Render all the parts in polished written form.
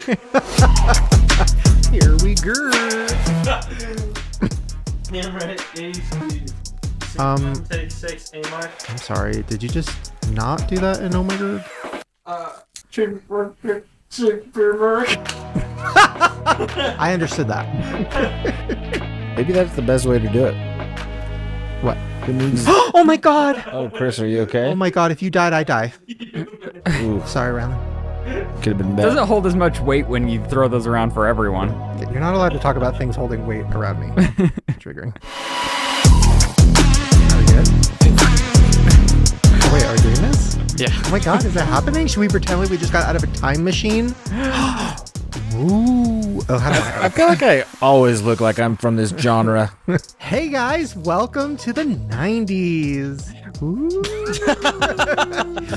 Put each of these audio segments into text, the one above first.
Here we go. Camera AC. Take 6, A mark. I'm sorry. Did you just not do that in Oh My God? I understood that. Maybe that's the best way to do it. What? It means... Oh my God! Oh, Chris, are you okay? Oh my God! If you died, I die. Ooh, Sorry, Ryland. could have been Doesn't better. hold as much weight when you throw those around for everyone. You're not allowed to talk about things holding weight around me. Triggering. Are we good? Oh, wait, are we doing this? Yeah. Oh my God, is that happening? Should we pretend like we just got out of a time machine? Ooh. Oh, how do I feel like I always look like I'm from this genre. Hey guys, welcome to the 90s. Ooh.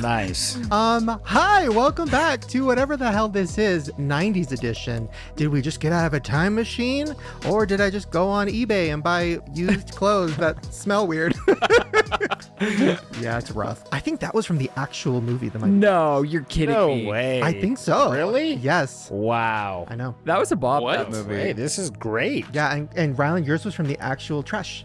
Nice. Hi, welcome back to whatever the hell this is, 90s edition. Did we just get out of a time machine? Or did I just go on eBay and buy used clothes that smell weird? Yeah, it's rough. I think that was from the actual movie. No, you're kidding No me. way. I think so. Really? Yes. Wow. I know. That was a Bob What? that movie. Hey, this is great. Yeah, and Ryland, yours was from the actual trash.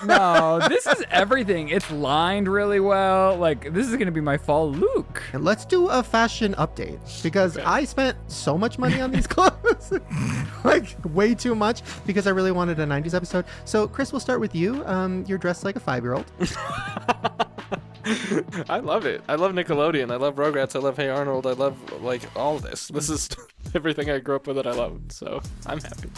No, this is everything. It's lined really well. Like, this is going to be my fall look. And let's do a fashion update because I spent so much money on these clothes. Like way too much because I really wanted a 90s episode. So Chris, we'll start with you. You're dressed like a 5-year-old. I love it. I love Nickelodeon. I love Rugrats. I love Hey Arnold. I love like all this. This is everything I grew up with that I love. So I'm happy.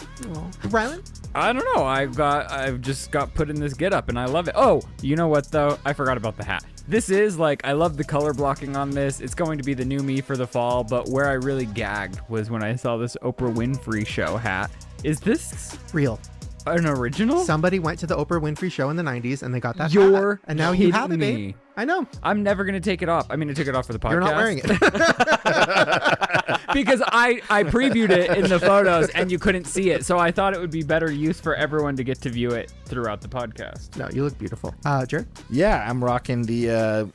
Ryland? I don't know. I've just got put in this getup and I love it. Oh, you know what though? I forgot about the hat. This is like, I love the color blocking on this. It's going to be the new me for the fall, but where I really gagged was when I saw this Oprah Winfrey Show hat. Is this Real. an original? Somebody went to the Oprah Winfrey Show in the 90s and they got that You're hat. And now you have it, kidding babe. me. I know. I'm never going to take it off. I mean, I took it off for the podcast. You're not wearing it. Because I previewed it in the photos and you couldn't see it. So I thought it would be better use for everyone to get to view it throughout the podcast. No, you look beautiful. Jerid? Yeah, I'm rocking the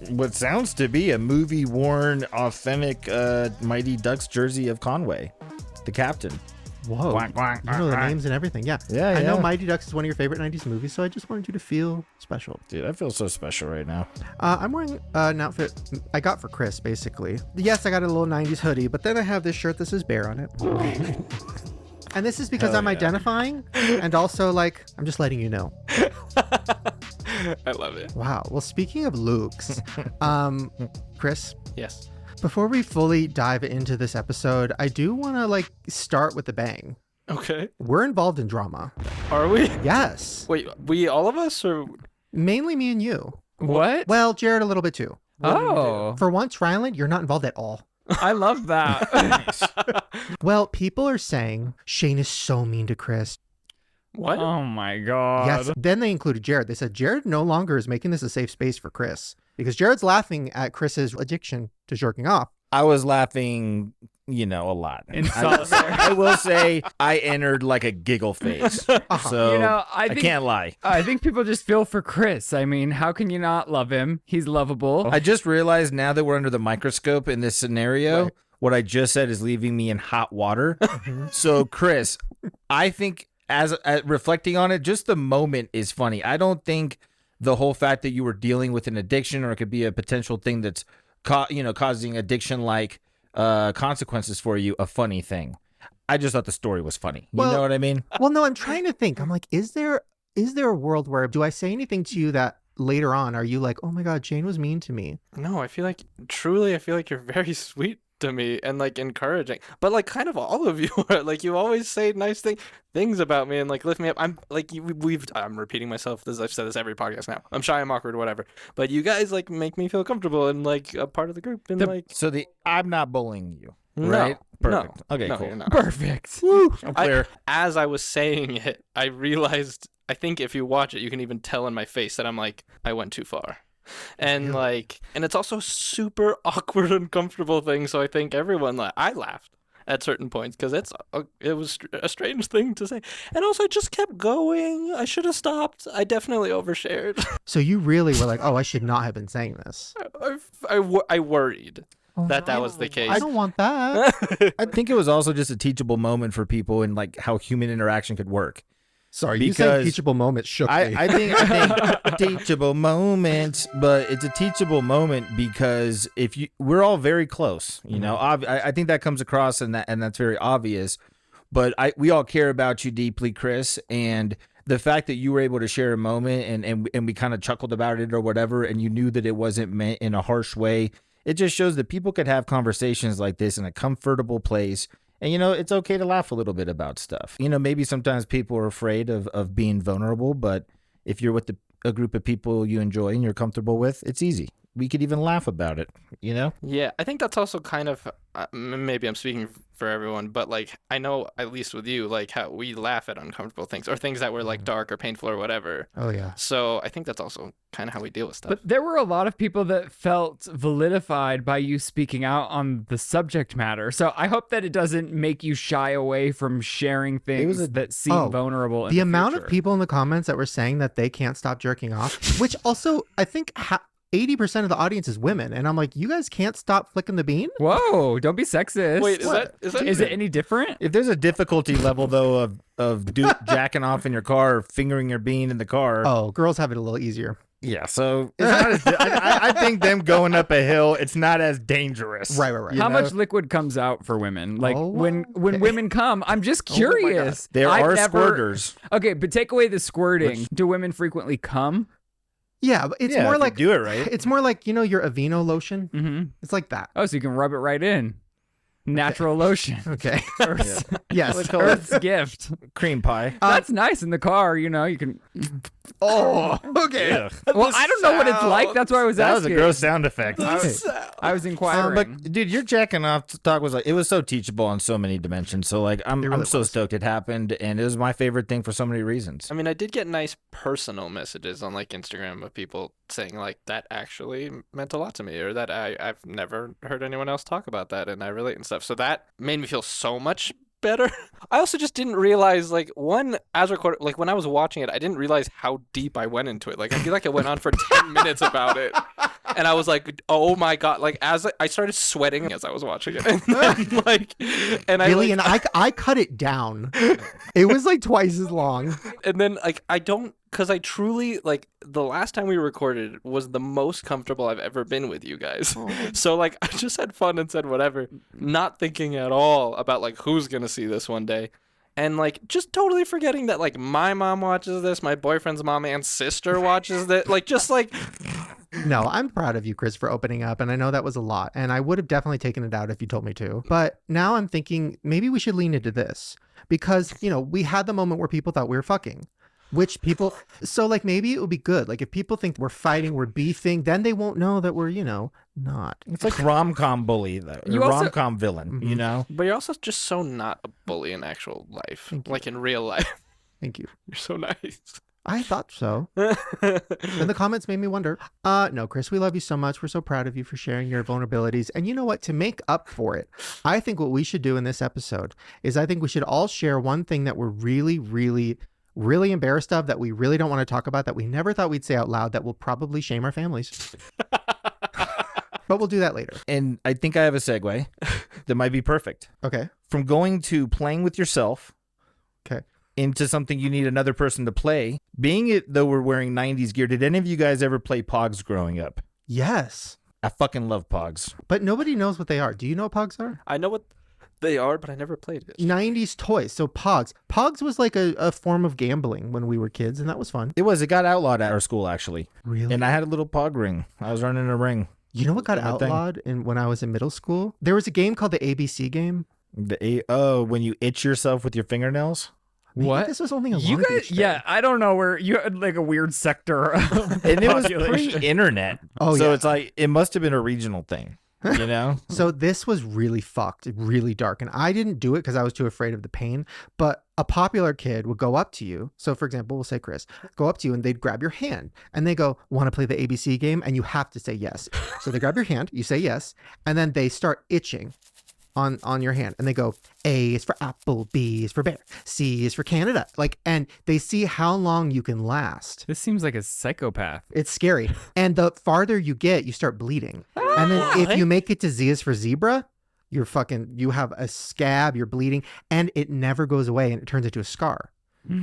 what sounds to be a movie-worn, authentic Mighty Ducks jersey of Conway, the captain. Whoa. Quack, quack, You know the quack. names and everything. Yeah. Yeah, I know yeah. Mighty Ducks is one of your favorite 90s movies, so I just wanted you to feel special. Dude, I feel so special right now. I'm wearing an outfit I got for Chris, basically. Yes, I got a little 90s hoodie, but then I have this shirt that says bear on it. And this is because Hell I'm yeah. identifying and also, like, I'm just letting you know. I love it. Wow. Well, speaking of looks, Chris, Yes. before we fully dive into this episode, I do want to, like, start with a bang. Okay. We're involved in drama. Are we? Yes. Wait, we all of us or? Mainly me and you. What? Well, Jerid a little bit too. Oh, For once, Ryland, you're not involved at all. I love that. Well, people are saying Shane is so mean to Chris. What? Oh my God. Yes. Then they included Jerid. They said Jerid no longer is making this a safe space for Chris because Jared's laughing at Chris's addiction to jerking off. I was laughing, a lot. In solidarity. I will say I entered like a giggle phase. So I think, can't lie. I think people just feel for Chris. I mean, how can you not love him? He's lovable. I just realized now that we're under the microscope in this scenario, Right. what I just said is leaving me in hot water. So, Chris, I think as reflecting on it, just the moment is funny. I don't think the whole fact that you were dealing with an addiction or it could be a potential thing that's causing addiction-like consequences for you, a funny thing. I just thought the story was funny. You know what I mean? Well, no, I'm trying to think. I'm like, is there a world where do I say anything to you that later on are you like, oh my God, Jane was mean to me? No, I feel like you're very sweet to me and like encouraging, but like kind of all of you are like, you always say nice things about me and like lift me up. I'm like, I'm repeating myself, I've said this every podcast now. I'm shy, I'm awkward, whatever, but you guys like make me feel comfortable and like a part of the group and I'm not bullying you, No, right? Perfect. No, Okay, no, cool. you're not. Perfect. I'm clear. As I was saying it, I realized, I think if you watch it, you can even tell in my face that I'm like, I went too far. And and it's also a super awkward, uncomfortable thing. So I think everyone, I laughed at certain points because it was a strange thing to say. And also I just kept going. I should have stopped. I definitely overshared. So you really were like, oh, I should not have been saying this. I worried. that was the case. I don't want that. I think it was also just a teachable moment for people and like how human interaction could work. Sorry, you said teachable moment shook me. I think teachable moments, but it's a teachable moment because we're all very close, you know. I think that comes across and that's very obvious. But we all care about you deeply, Chris, and the fact that you were able to share a moment and we kind of chuckled about it or whatever, and you knew that it wasn't meant in a harsh way, it just shows that people could have conversations like this in a comfortable place. And, you know, it's okay to laugh a little bit about stuff. You know, maybe sometimes people are afraid of being vulnerable, but if you're with a group of people you enjoy and you're comfortable with, it's easy. We could even laugh about it, you know? Yeah, I think that's also kind of, maybe I'm speaking for everyone, but like, I know, at least with you, like how we laugh at uncomfortable things or things that were like dark or painful or whatever. Oh, yeah. So I think that's also kind of how we deal with stuff. But there were a lot of people that felt validified by you speaking out on the subject matter. So I hope that it doesn't make you shy away from sharing things that seem vulnerable. The amount of people in the comments that were saying that they can't stop jerking off, which also I think 80% of the audience is women, and I'm like, you guys can't stop flicking the bean? Whoa, don't be sexist. Wait, is it any different? If there's a difficulty level though of jacking off in your car or fingering your bean in the car, oh, girls have it a little easier. Yeah, so it's not as, I think them going up a hill, it's not as dangerous. Right. How much liquid comes out for women? Like when women come, I'm just curious. There are squirters. Okay, but take away the squirting. Do women frequently come? Yeah, but it's more like do it right. It's more like, you know, your Aveeno lotion. Mm-hmm. It's like that. Oh, so you can rub it right in. Natural lotion. Okay. Yes. Earth's gift. Cream pie. That's nice in the car. You know, you can. Oh, okay. Yeah. Well, I don't know what it's like. That's why I was asking. That was a gross sound effect. I was inquiring. But dude, your jacking off talk was like, it was so teachable on so many dimensions. So like, I'm so stoked it happened, and it was my favorite thing for so many reasons. I mean, I did get nice personal messages on like Instagram of people saying like that actually meant a lot to me, or that I've never heard anyone else talk about that, and I relate and stuff. So that made me feel so much better. I also just didn't realize, like, as recorded, like when I was watching it, I didn't realize how deep I went into it. Like, I feel like I went on for 10 minutes about it, and I was like, oh my god, like as I started sweating as I was watching it, and then, like, and I cut it down. It was like twice as long, and then like because I truly, like, the last time we recorded was the most comfortable I've ever been with you guys. So, like, I just had fun and said whatever, not thinking at all about, like, who's going to see this one day. And, like, just totally forgetting that, like, my mom watches this, my boyfriend's mom and sister watches this. Like, just, like... No, I'm proud of you, Chris, for opening up. And I know that was a lot. And I would have definitely taken it out if you told me to. But now I'm thinking maybe we should lean into this. Because, you know, we had the moment where people thought we were fucking. So like maybe it would be good. Like if people think we're fighting, we're beefing, then they won't know that we're, you know, not. It's like rom-com bully, though. Rom-com villain, you know? But you're also just so not a bully in actual life. Like in real life. Thank you. You're so nice. I thought so. And the comments made me wonder. No, Chris, we love you so much. We're so proud of you for sharing your vulnerabilities. And you know what? To make up for it, I think what we should do in this episode is I think we should all share one thing that we're really, really embarrassed of, that we really don't want to talk about, that we never thought we'd say out loud, that will probably shame our families. But we'll do that later. And I think I have a segue that might be perfect. Okay. From going to playing with yourself. Okay. Into something you need another person to play. Being it though we're wearing 90s gear, did any of you guys ever play Pogs growing up? Yes. I fucking love Pogs. But nobody knows what they are. Do you know what Pogs are? I know what they are, but I never played it. 90s toys. So Pogs. Pogs was like a form of gambling when we were kids, and that was fun. It got outlawed at our school, actually. Really? And I had a little Pog ring. I was running a ring. You know what got outlawed when I was in middle school? There was a game called the ABC game. When you itch yourself with your fingernails? Maybe what? This was only a you Long guys? Beach thing. Yeah, I don't know where you had like a weird sector of And it was population. pre-internet. Oh, so yeah. it's like, it must have been a regional thing, you know? So this was really fucked, really dark. And I didn't do it because I was too afraid of the pain. But a popular kid would go up to you. So for example, we'll say Chris, go up to you and they'd grab your hand and they go, want to play the ABC game? And you have to say yes. So they grab your hand, you say yes, and then they start itching. on your hand, and they go, A is for apple, B is for bear, C is for Canada. Like, and they see how long you can last. This seems like a psychopath. It's scary. And the farther you get, you start bleeding. And then if you make it to Z is for zebra, you have a scab, you're bleeding, and it never goes away, and it turns into a scar.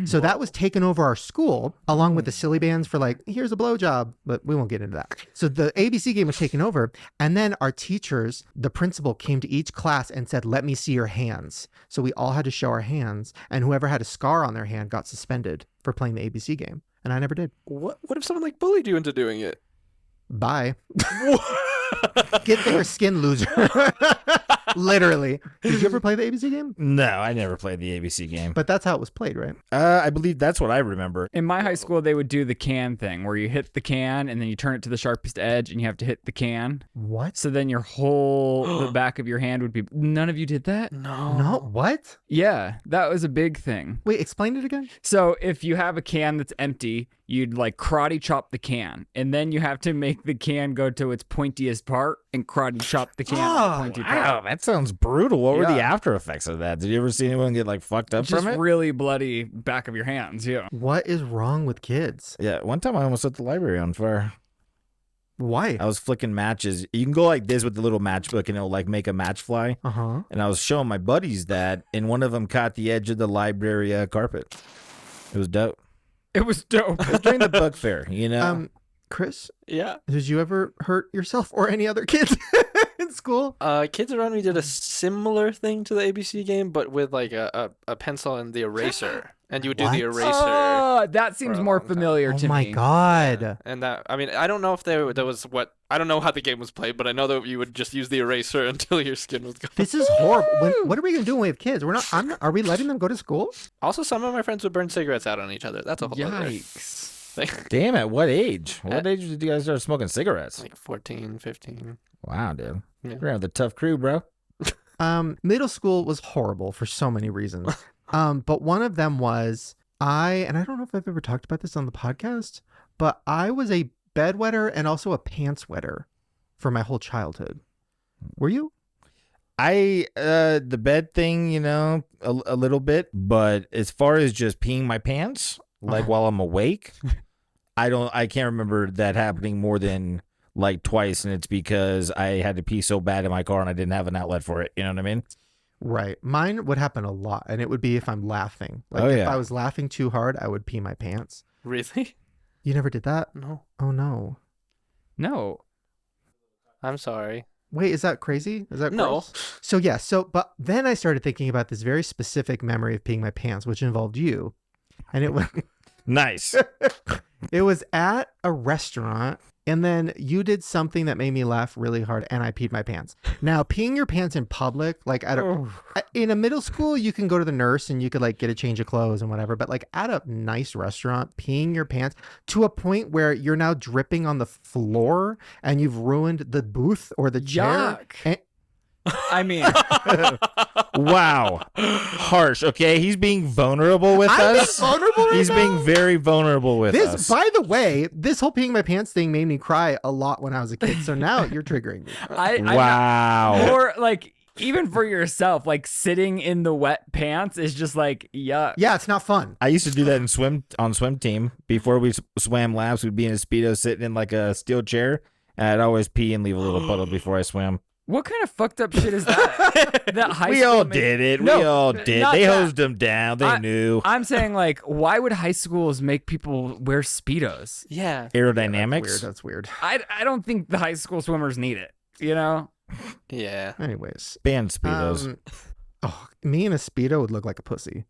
So that was taken over our school, along with the silly bands for like, here's a blowjob, but we won't get into that. So the ABC game was taken over, and then our teachers, the principal came to each class and said, let me see your hands. So we all had to show our hands, and whoever had a scar on their hand got suspended for playing the ABC game. And I never did. What if someone like bullied you into doing it? Bye. Get thicker skin, loser. Literally. Did you ever play the ABC game? No, I never played the ABC game. But that's how it was played, right? I believe that's what I remember. In my high school, they would do the can thing where you hit the can and then you turn it to the sharpest edge and you have to hit the can. What? So then the back of your hand would be. None of you did that? No. What? Yeah, that was a big thing. Wait, explain it again. So if you have a can that's empty, you'd like karate chop the can, and then you have to make the can go to its pointiest part and karate chop the can at the pointy part. Wow, that sounds brutal. What were the Yeah. after effects of that? Did you ever see anyone get like fucked up Just from it? really bloody back of your hands, yeah. What is wrong with kids? Yeah, one time I almost set the library on fire. Why? I was flicking matches. You can go like this with the little matchbook and it'll like make a match fly. Uh-huh. And I was showing my buddies that, and one of them caught the edge of the library carpet. It was dope. It was dope. It was during the book fair, you know? Chris, Yeah. did you ever hurt yourself or any other kids in school? Kids around me did a similar thing to the ABC game, but with like a pencil and the eraser. And you would do the What? eraser. Oh, that seems for a more long time. familiar Oh to my me. God. And that, I mean, I don't know if there was I don't know how the game was played, but I know that you would just use the eraser until your skin was gone. This is horrible. What are we going to do when we have kids? Are we letting them go to school? Also, some of my friends would burn cigarettes out on each other. That's a whole other Yikes. thing. Damn, at what age? What age did you guys start smoking cigarettes? Like 14, 15. Wow, dude. Yeah. You're around the tough crew, bro. Middle school was horrible for so many reasons. But one of them was and I don't know if I've ever talked about this on the podcast, but I was a bedwetter and also a pants wetter for my whole childhood. Were you? The bed thing, you know, a little bit, but as far as just peeing my pants, like while I'm awake, I can't remember that happening more than like twice, and it's because I had to pee so bad in my car and I didn't have an outlet for it. You know what I mean? Right. Mine would happen a lot, and it would be if I'm laughing. Like if I was laughing too hard, I would pee my pants. Really? You never did that? No. Oh no. No. I'm sorry. Wait, is that crazy? Is that No. gross? But then I started thinking about this very specific memory of peeing my pants, which involved you. And it was Nice. it was at a restaurant, and then you did something that made me laugh really hard, and I peed my pants. Now, peeing your pants in public, like in a middle school, you can go to the nurse and you could like get a change of clothes and whatever. But like at a nice restaurant, peeing your pants to a point where you're now dripping on the floor and you've ruined the booth or the chair. Yuck. I mean, Wow. Harsh. Okay, he's being vulnerable with us. Vulnerable right He's now? being very vulnerable with This, us. by the way, this whole peeing my pants thing made me cry a lot when I was a kid. So now you're triggering me. Wow. or like even for yourself, like sitting in the wet pants is just like yuck. Yeah, it's not fun. I used to do that on swim team. Before we swam laps, we'd be in a Speedo sitting in like a steel chair, and I'd always pee and leave a little puddle before I swam. What kind of fucked up shit is that? That high We school all made- did it. No, we all did. not They that. hosed them down. They knew. I'm saying like, why would high schools make people wear Speedos? Yeah. Aerodynamics. That's weird. I don't think the high school swimmers need it. You know? Yeah. Anyways. Banned Speedos. Me in a Speedo would look like a pussy.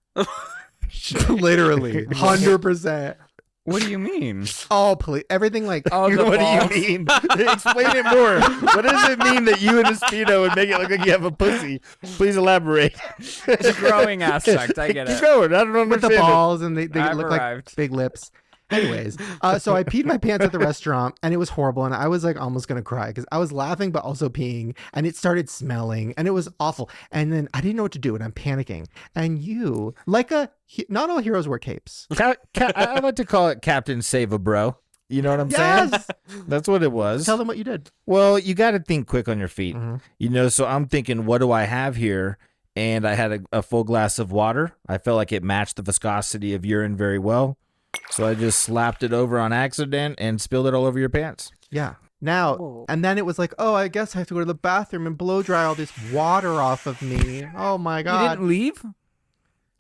Literally. 100%. What do you mean? Oh, please. Everything like. Oh, the What balls. do you mean? Explain it more. What does it mean that you in a Speedo would make it look like you have a pussy? Please elaborate. It's a growing aspect. I get Keep it. going. I don't understand with the it. balls and they I've look arrived. like big lips. Anyways, so I peed my pants at the restaurant and it was horrible. And I was like almost going to cry because I was laughing, but also peeing, and it started smelling and it was awful. And then I didn't know what to do and I'm panicking. And you, like not all heroes wear capes. I like to call it Captain Save a Bro. You know what I'm saying? Yes. That's what it was. Tell them what you did. Well, you got to think quick on your feet. Mm-hmm. So I'm thinking, what do I have here? And I had a full glass of water. I felt like it matched the viscosity of urine very well. So I just slapped it over on accident and spilled it all over your pants. Yeah. Now, Whoa. and then it was like, oh, I guess I have to go to the bathroom and blow dry all this water off of me. Oh my You God. didn't leave?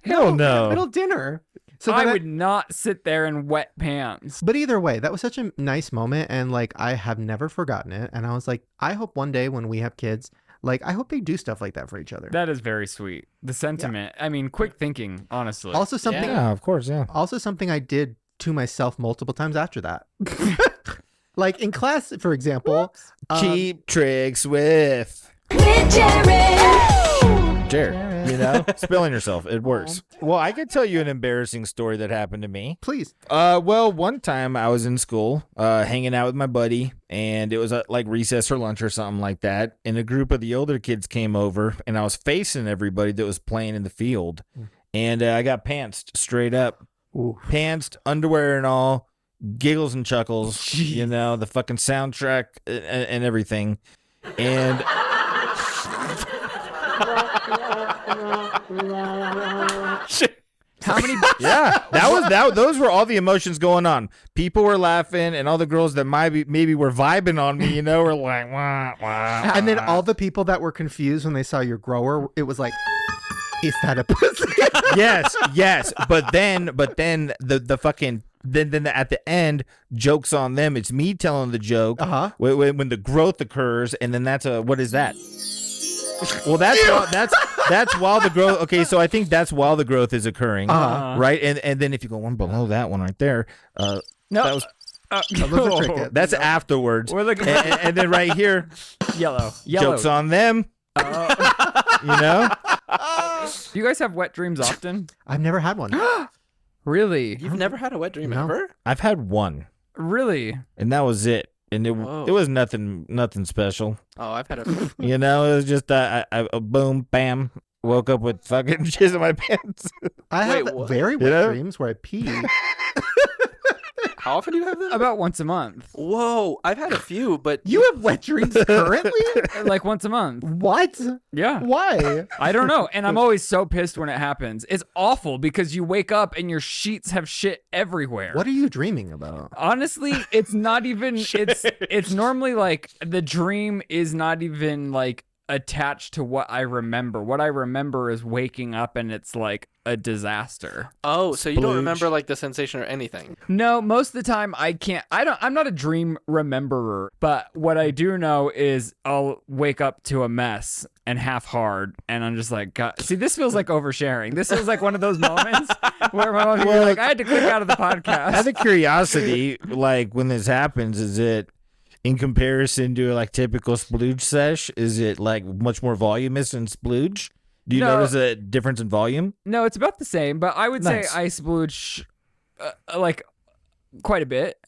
Hell no. Middle dinner. So I then would not sit there in wet pants. But either way, that was such a nice moment. And like, I have never forgotten it. And I was like, I hope one day when we have kids, like, I hope they do stuff like that for each other. That is very sweet. The sentiment. I mean, quick thinking, honestly. Also something, Yeah, of course, yeah. also something I did to myself multiple times after that. Like in class, for example, Cheap tricks with Jared. Spilling yourself. It works. Well, I could tell you an embarrassing story that happened to me. please. Well, one time I was in school, hanging out with my buddy, and it was like recess or lunch or something like that. And a group of the older kids came over, and I was facing everybody that was playing in the field, and I got pantsed straight up. Pantsed, underwear and all, giggles and chuckles, the fucking soundtrack and everything. And How many? yeah, those were all the emotions going on. People were laughing, and all the girls that maybe were vibing on me, were like, wah, wah. And then all the people that were confused when they saw your grower, it was like, is that a pussy? yes. But then the fucking then at the end, joke's on them. It's me telling the joke. When the growth occurs, and then that's what is that? Well, that's while the growth. Okay, so I think that's while the growth is occurring, right? And then if you go one below that one right there, No. that was was a cricket. that's afterwards. We're looking and then right here, yellow. jokes on them. Do you guys have wet dreams often? I've never had one. Really? You've never had a wet dream No. ever? I've had one, Really? and that was it. And it Whoa. was nothing special. Oh, I've had a. It was just a boom, bam. Woke up with fucking jizz in my pants. I have Wait, what? very wet dreams where I pee. How often do you have them? About once a month. Whoa, I've had a few, but You have wet dreams currently? Like once a month. What? Yeah. Why? I don't know. And I'm always so pissed when it happens. It's awful because you wake up and your sheets have shit everywhere. What are you dreaming about? Honestly, it's not even it's normally like the dream is not even like attached to what I remember. What I remember is waking up and it's like a disaster. oh, so you don't remember like the sensation or anything? No, most of the time I'm not a dream rememberer, but what I do know is I'll wake up to a mess and half hard and I'm just like, God. See, this feels like oversharing. This feels like one of those moments where my mom like, I had to click out of the podcast. Out of curiosity, like when this happens, is it in comparison to like typical splooge sesh? Is it like much more voluminous than splooge? Do you No. notice a difference in volume? No, it's about the same, but I would Nice. say I splooge like quite a bit.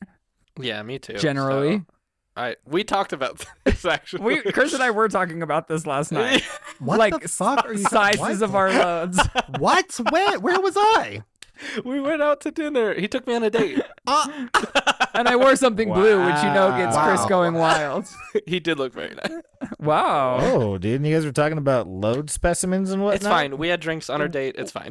Yeah, me too. Generally. So, we talked about this actually. Chris and I were talking about this last night. What like the fuck are you sizes what? of our loads. What? Where was I? We went out to dinner. He took me on a date. And I wore something blue, which gets Chris Wow. going wild. He did look very nice. Wow. Oh, dude, and you guys were talking about load specimens and whatnot? It's fine. We had drinks on our date. It's fine.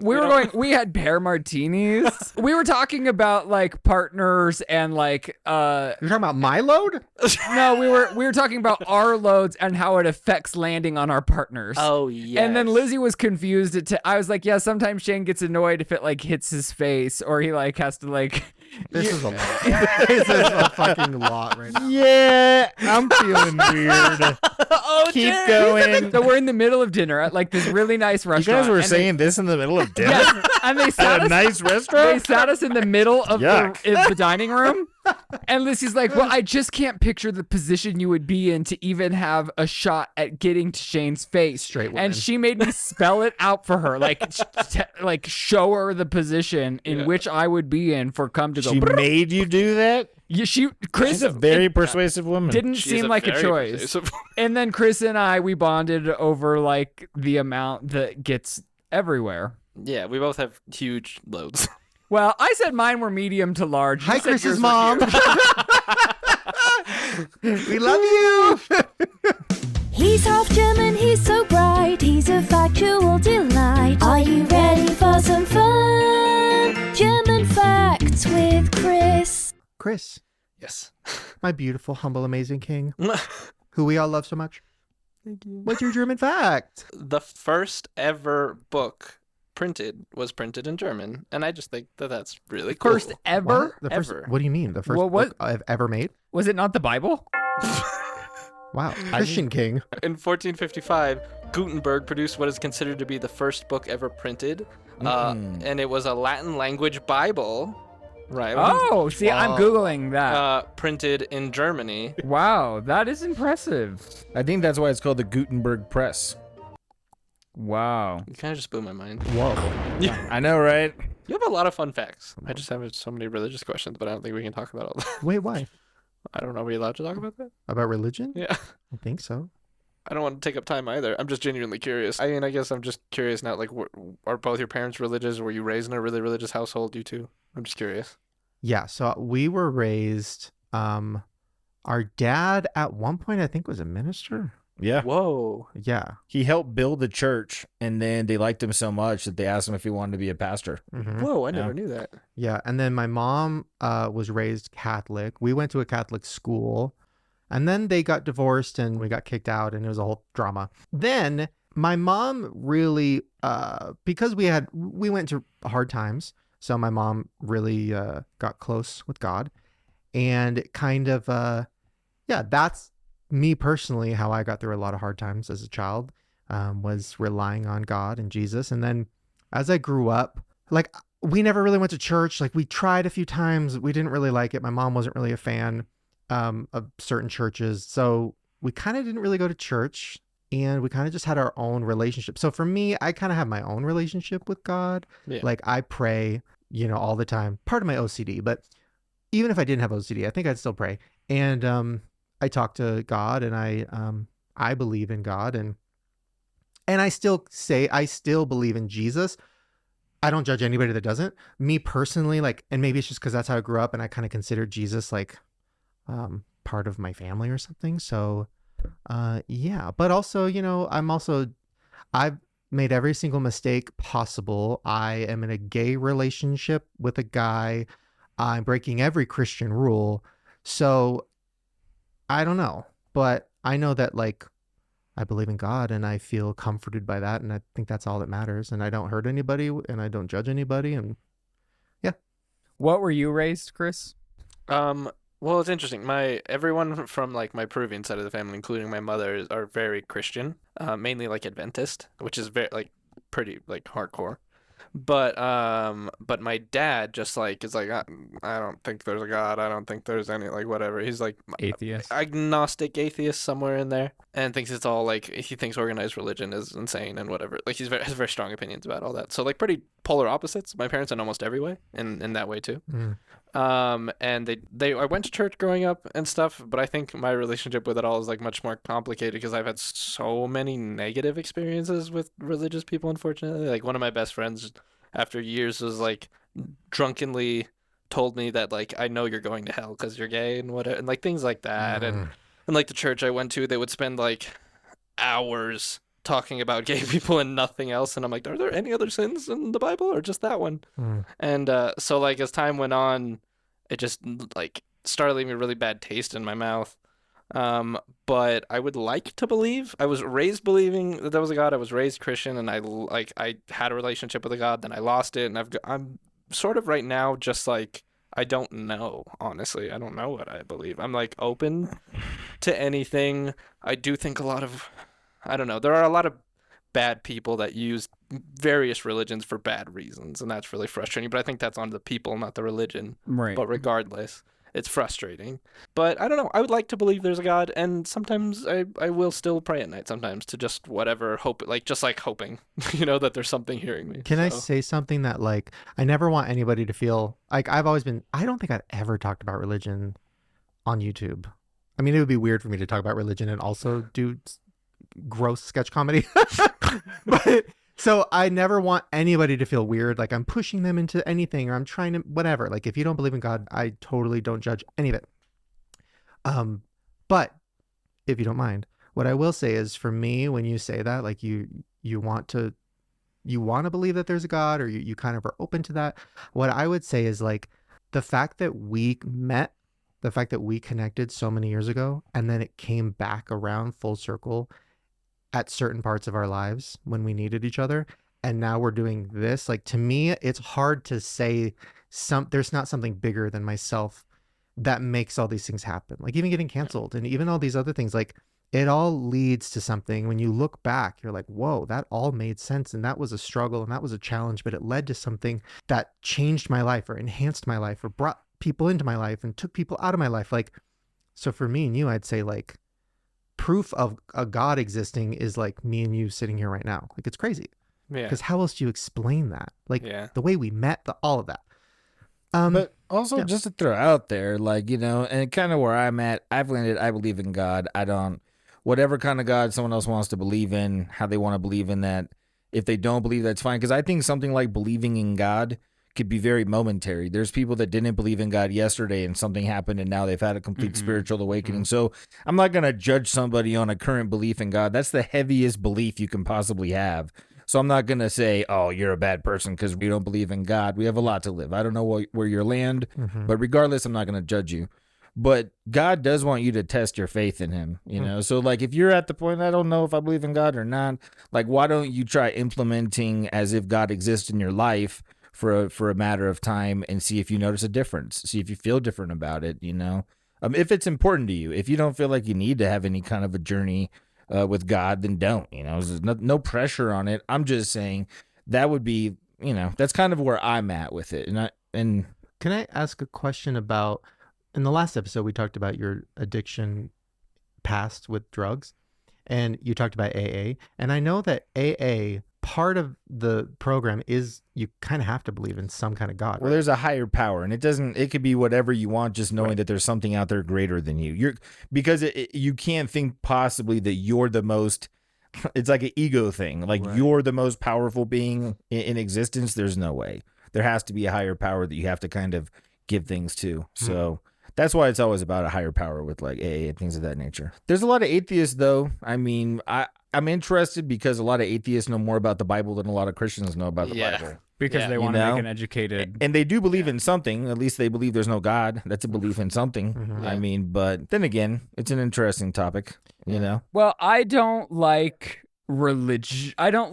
We had pear martinis. We were talking about like partners and like You're talking about my load? no, we were talking about our loads and how it affects landing on our partners. Oh yeah. And then Lizzie was confused. I was like, yeah, sometimes Shane gets annoyed if it like hits his face or he like has to like. This is a lot. This is a fucking lot right now. Yeah, I'm feeling weird. Keep going. So we're in the middle of dinner at like this really nice You restaurant. guys were and saying this in the middle of dinner yes, and they sat at a us. nice They restaurant? sat us in the middle of Yuck. the dining room. And Lizzie's like, well, I just can't picture the position you would be in to even have a shot at getting to Shane's face. Straight woman. And she made me spell it out for her, like show her the position in which I would be in for come to go. She made you do that? Chris She's a very persuasive woman. didn't She is seem like a very choice. persuasive- And then Chris and I, we bonded over like the amount that gets everywhere. Yeah, we both have huge loads. Well, I said mine were medium to large. You Hi, said Chris's yours were mom. huge. We love you. He's half German, he's so bright, he's a factual delight. Are you ready for some fun? German facts with Chris. Chris, Yes. my beautiful, humble, amazing king, who we all love so much. Thank you. What's your German fact? The first ever book was printed in German, and I just think that that's really cool. First ever? What? The first, Ever. what do you mean? The first Well, what- book I've ever made? Was it not the Bible? Wow. Christian king. In 1455, Gutenberg produced what is considered to be the first book ever printed, and it was a Latin language Bible, right? Oh, see, I'm Googling that. Printed in Germany. Wow, that is impressive. I think that's why it's called the Gutenberg Press. Wow. You kind of just blew my mind. Whoa. I know, right? You have a lot of fun facts. I just have so many religious questions, but I don't think we can talk about all that. Wait, why? I don't know. Are we allowed to talk about that? About religion? Yeah. I think so. I don't want to take up time either. I'm just genuinely curious. I mean, I guess I'm just curious now. Like, are both your parents religious? Were you raised in a really religious household? You too? I'm just curious. Yeah, so we were raised, our dad at one point, I think, was a minister. Yeah. Whoa. Yeah. He helped build the church, and then they liked him so much that they asked him if he wanted to be a pastor. Mhm. Whoa, I Yeah. never knew that. Yeah, and then my mom was raised Catholic. We went to a Catholic school, and then they got divorced and we got kicked out, and it was a whole drama. Then my mom really, because we went through hard times, so my mom really got close with God, and it kind of, yeah, that's me personally how I got through a lot of hard times as a child, was relying on God and Jesus. And then as I grew up, like, we never really went to church. Like, we tried a few times. We didn't really like it. My mom wasn't really a fan of certain churches. So we kind of didn't really go to church, and we kind of just had our own relationship. So for me, I kind of have my own relationship with God. Yeah. Like, I pray, all the time. Part of my OCD, but even if I didn't have OCD, I think I'd still pray. And I talk to God, and I believe in God, and I still say I still believe in Jesus. I don't judge anybody that doesn't. Me personally, like, and maybe it's just because that's how I grew up, and I kind of considered Jesus like part of my family or something. So yeah, but also, I've made every single mistake possible. I am in a gay relationship with a guy. I'm breaking every Christian rule. So I don't know, but I know that, like, I believe in God, and I feel comforted by that, and I think that's all that matters. And I don't hurt anybody, and I don't judge anybody, and yeah. What were you raised, Chris? Well, it's interesting. Everyone from like my Peruvian side of the family, including my mother, are very Christian, mainly like Adventist, which is very like pretty like hardcore. But my dad just like is like, I don't think there's a God. I don't think there's any, like, whatever. He's like Atheist. agnostic atheist somewhere in there, and thinks it's all like, he thinks organized religion is insane and whatever. Like, has very strong opinions about all that. So like pretty polar opposites. My parents in almost every way, in that way too. And I went to church growing up and stuff, but I think my relationship with it all is like much more complicated because I've had so many negative experiences with religious people, unfortunately. Like, one of my best friends after years was like drunkenly told me that, like, I know you're going to hell because you're gay and whatever, and like things like that. And like the church I went to, they would spend like hours talking about gay people and nothing else, and I'm like, are there any other sins in the Bible or just that one? And so like as time went on, it just like started leaving a really bad taste in my mouth. But I would like to believe, I was raised believing that there was a God. I was raised Christian, and I had a relationship with a God, then I lost it, and I'm sort of right now just like, I don't know, honestly. I don't know what I believe. I'm like open to anything. I do think I don't know, there are a lot of bad people that use various religions for bad reasons, and that's really frustrating. But I think that's on the people, not the religion. Right. But regardless, it's frustrating. But I don't know. I would like to believe there's a God, and sometimes I will still pray at night sometimes to just whatever, hope, like just like hoping, that there's something hearing me. Can I say something that, like, I never want anybody to feel like I don't think I've ever talked about religion on YouTube. I mean, it would be weird for me to talk about religion and also do gross sketch comedy. But So I never want anybody to feel weird, like I'm pushing them into anything or I'm trying to whatever. Like if you don't believe in God, I totally don't judge any of it. But if you don't mind, what I will say is, for me, when you say that, like you want to believe that there's a God, or you kind of are open to that, what I would say is, like, the fact that we met, the fact that we connected so many years ago, and then it came back around full circle at certain parts of our lives when we needed each other, and now we're doing this, like, to me, it's hard to say there's not something bigger than myself that makes all these things happen. Like even getting canceled and even all these other things, like it all leads to something. When you look back, you're like, whoa, that all made sense. And that was a struggle and that was a challenge, but it led to something that changed my life or enhanced my life or brought people into my life and took people out of my life. Like, so for me and you, I'd say, like, proof of a God existing is like me and you sitting here right now. Like, it's crazy. Yeah. Because how else do you explain that? Like the way we met, all of that. But also, just to throw out there, like, you know, and kind of where I'm at, I've landed, I believe in God. I don't, whatever kind of God someone else wants to believe in, how they want to believe in that. If they don't believe, that's fine. Because I think something like believing in God could be very momentary. There's people that didn't believe in God yesterday and something happened and now they've had a complete spiritual awakening. So I'm not going to judge somebody on a current belief in God. That's the heaviest belief you can possibly have. So I'm not going to say, oh, you're a bad person because we don't believe in God. We have a lot to live. I don't know where you land, but regardless, I'm not going to judge you. But God does want you to test your faith in him, you know? So, like, if you're at the point, I don't know if I believe in God or not, like, why don't you try implementing as if God exists in your life for a matter of time and see if you notice a difference, see if you feel different about it, you know? If it's important to you. If you don't feel like you need to have any kind of a journey with God, then don't, you know, there's no pressure on it. I'm just saying that would be, you know, that's kind of where I'm at with it. And can I ask a question about, in the last episode, we talked about your addiction past with drugs, and you talked about AA. And I know that AA, part of the program is you kind of have to believe in some kind of God. Well, there's a higher power, and it could be whatever you want, just knowing that there's something out there greater than you. Because you can't think possibly that you're the most, it's like an ego thing. Like you're the most powerful being in existence. There's no way. There has to be a higher power that you have to kind of give things to. So that's why it's always about a higher power with like AA and things of that nature. There's a lot of atheists though. I mean, I'm interested because a lot of atheists know more about the Bible than a lot of Christians know about the Bible. Because they want to make an educated... And they do believe in something. At least they believe there's no God. That's a belief in something. I mean, but then again, it's an interesting topic, you know? Well, I don't like religion. I don't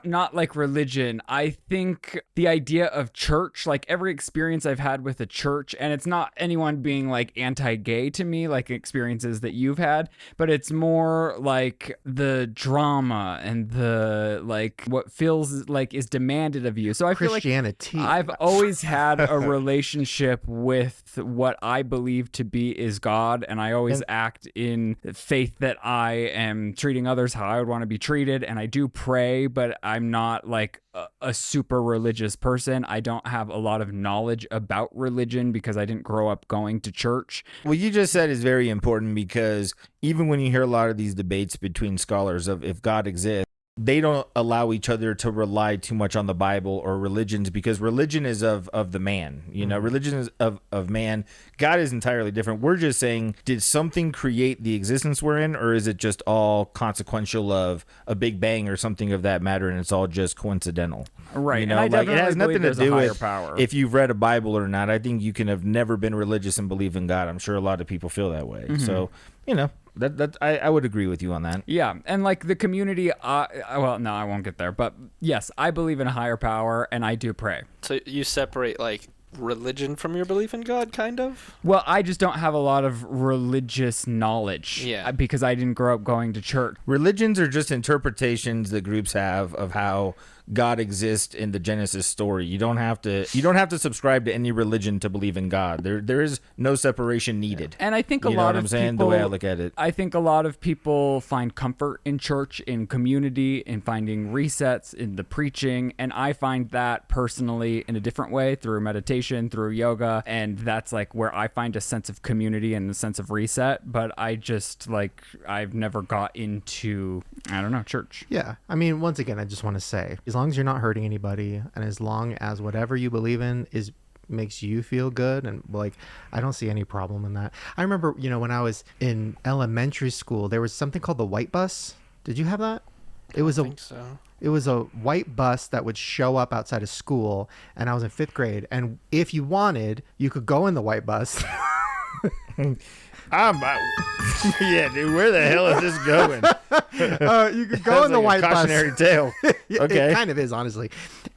not like religion. I think the idea of church, like every experience I've had with a church, and it's not anyone being like anti-gay to me, like experiences that you've had, but it's more like the drama and the like what feels like is demanded of you. So I feel like I've always had a relationship with what I believe to be is God, and I always act in faith that I am treating others how I would want to be treated, and I do pray, but I'm not like a super religious person. I don't have a lot of knowledge about religion because I didn't grow up going to church. What you just said is very important, because even when you hear a lot of these debates between scholars of if God exists, they don't allow each other to rely too much on the Bible or religions, because religion is of the man, you know, religion is of man. God is entirely different. We're just saying, did something create the existence we're in, or is it just all consequential of a big bang or something of that matter, and it's all just coincidental? Right. You know, and like it has nothing to do with power. If you've read a Bible or not. I think you can have never been religious and believe in God. I'm sure a lot of people feel that way. So, you know, I would agree with you on that. Yeah, and like the community, well, no, I won't get there, but yes, I believe in a higher power, and I do pray. So you separate like religion from your belief in God, kind of? Well, I just don't have a lot of religious knowledge, because I didn't grow up going to church. Religions are just interpretations that groups have of how God exists in the Genesis story. You don't have to subscribe to any religion to believe in God. There is no separation needed. And I think You know what I'm saying? The way I look at it. I think a lot of people find comfort in church, in community, in finding resets, in the preaching. And I find that personally in a different way through meditation, through yoga. And that's like where I find a sense of community and a sense of reset. But I just like, I've never got into, I don't know, church. Yeah. I mean, once again, I just want to say, as long as you're not hurting anybody and as long as whatever you believe in makes you feel good, and like, I don't see any problem in that. I remember, when I was in elementary school, there was something called the white bus. Did you have that? It was It was a white bus that would show up outside of school, and I was in 5th grade. And if you wanted, you could go in the white bus. Yeah, dude, where the hell is this going? You could go in the white bus. Cautionary tale. Okay. It kind of is, honestly.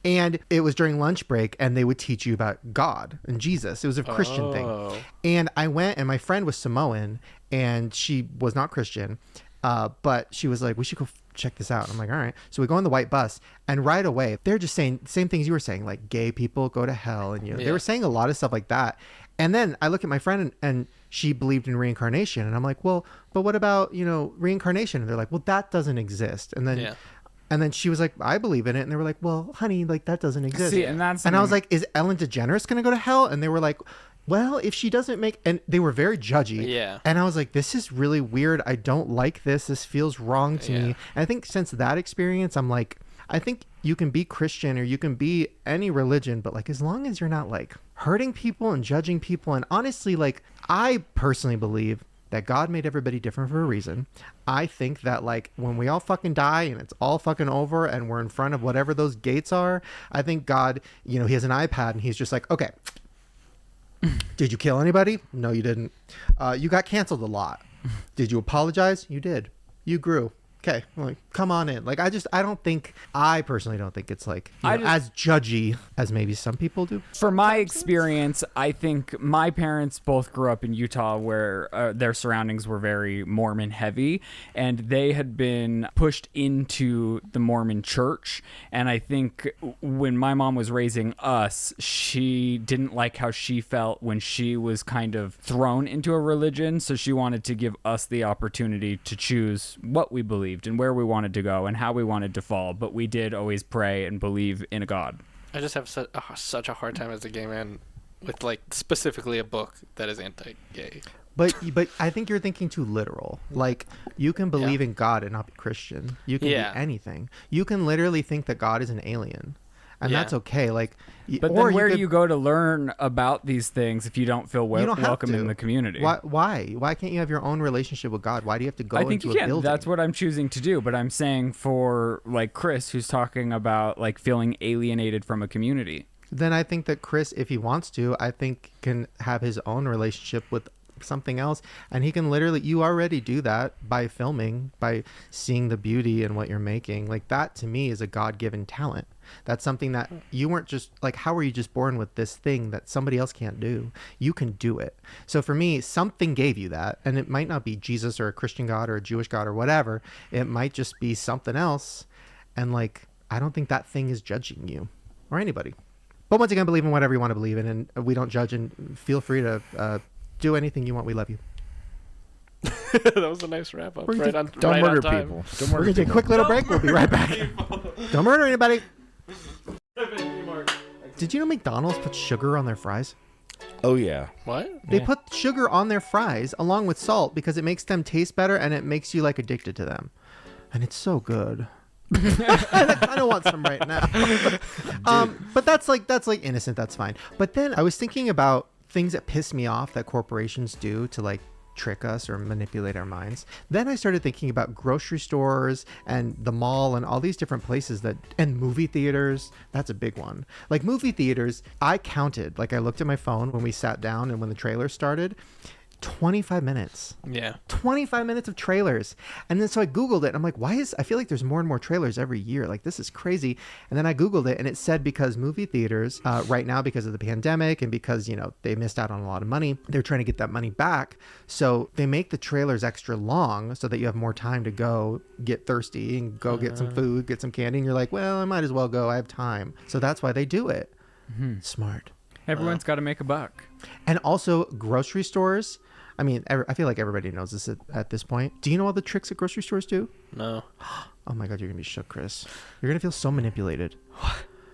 And it was during lunch break, and they would teach you about God and Jesus. It was a Christian thing. And I went, and my friend was Samoan, and she was not Christian, but she was like, we should go check this out. I'm like, all right. So we go on the white bus, and right away, they're just saying the same things you were saying, like gay people go to hell. And they were saying a lot of stuff like that. And then I look at my friend, and she believed in reincarnation. And I'm like, well, but what about, reincarnation? And they're like, well, that doesn't exist. And then she was like, I believe in it. And they were like, well, honey, like that doesn't exist. See, and that's I was like, is Ellen DeGeneres going to go to hell? And they were like, well, if she doesn't make, and they were very judgy. Yeah. And I was like, this is really weird. I don't like this. This feels wrong to me. And I think since that experience, I'm like, I think you can be Christian or you can be any religion, but like, as long as you're not like hurting people and judging people. And honestly, like, I personally believe that God made everybody different for a reason. I think that like when we all fucking die and it's all fucking over and we're in front of whatever those gates are, I think God, he has an iPad and he's just like, okay, did you kill anybody? No, you didn't. You got canceled a lot. Did you apologize? You did. You grew. Okay, like, come on in. Like, I personally don't think it's like as judgy as maybe some people do. For my experience, I think my parents both grew up in Utah where their surroundings were very Mormon heavy, and they had been pushed into the Mormon church. And I think when my mom was raising us, she didn't like how she felt when she was kind of thrown into a religion. So she wanted to give us the opportunity to choose what we believed and where we wanted to go and how we wanted to fall, but we did always pray and believe in a God. I just have such a hard time as a gay man with like specifically a book that is anti-gay. But I think you're thinking too literal. Like, you can believe in God and not be Christian. You can be anything. You can literally think that God is an alien. And that's okay. Like, but then where do you go to learn about these things if you don't feel welcome in the community? Why? Why can't you have your own relationship with God? Why do you have to go into a building? That's what I'm choosing to do. But I'm saying for like Chris, who's talking about like feeling alienated from a community. Then I think that Chris, if he wants to, I think can have his own relationship with something else, and he can literally, you already do that by filming, by seeing the beauty in what you're making. Like, that to me is a God-given talent. That's something that you weren't just like, how were you just born with this thing that somebody else can't do? You can do it. So for me, something gave you that, and it might not be Jesus or a Christian God or a Jewish God or whatever. It might just be something else. And like, I don't think that thing is judging you or anybody. But once again, believe in whatever you want to believe in, and we don't judge, and feel free to do anything you want. We love you. That was a nice wrap up. Don't murder people. We're going to take a quick little break. We'll be right back. Don't murder anybody. Did you know McDonald's puts sugar on their fries? Oh, yeah. What? They put sugar on their fries along with salt because it makes them taste better and it makes you like addicted to them. And it's so good. I kind of want some right now. But that's like innocent. That's fine. But then I was thinking about things that piss me off that corporations do to like trick us or manipulate our minds. Then I started thinking about grocery stores and the mall and all these different places and movie theaters. That's a big one. Like movie theaters, I counted, like I looked at my phone when we sat down and when the trailer started. 25 minutes. Yeah. 25 minutes of trailers. And then so I Googled it and I'm like, I feel like there's more and more trailers every year. Like, this is crazy. And then I Googled it and it said because movie theaters right now, because of the pandemic and because, they missed out on a lot of money, they're trying to get that money back. So they make the trailers extra long so that you have more time to go get thirsty and go get some food, get some candy. And you're like, well, I might as well go. I have time. So that's why they do it. Smart. Everyone's got to make a buck. And also grocery stores. I mean, I feel like everybody knows this at this point. Do you know all the tricks that grocery stores do? No. Oh my God, you're going to be shook, Chris. You're going to feel so manipulated.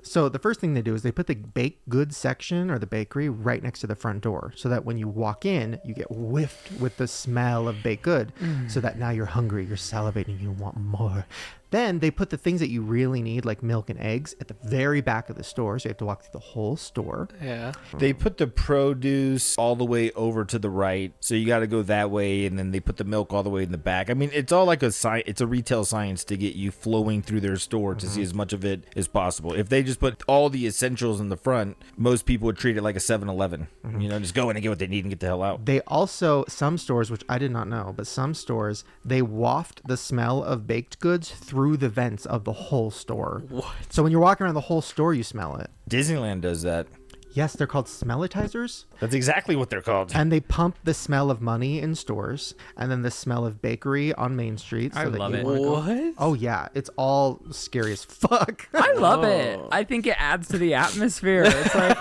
So the first thing they do is they put the baked goods section or the bakery right next to the front door so that when you walk in, you get whiffed with the smell of baked good so that now you're hungry, you're salivating, you want more. Then they put the things that you really need, like milk and eggs, at the very back of the store. So you have to walk through the whole store. Yeah. They put the produce all the way over to the right. So you got to go that way. And then they put the milk all the way in the back. I mean, it's all like it's a retail science to get you flowing through their store to see as much of it as possible. If they just put all the essentials in the front, most people would treat it like a 7-Eleven. Just go in and get what they need and get the hell out. They also, some stores, which I did not know, but some stores, they waft the smell of baked goods through the vents of the whole store. What? So when you're walking around the whole store, you smell it. Disneyland does that. Yes, they're called smellitizers. That's exactly what they're called. And they pump the smell of money in stores and then the smell of bakery on Main Street. So I that love you it. wanna go. What? Oh, yeah. It's all scary as fuck. I love it. I think it adds to the atmosphere. It's like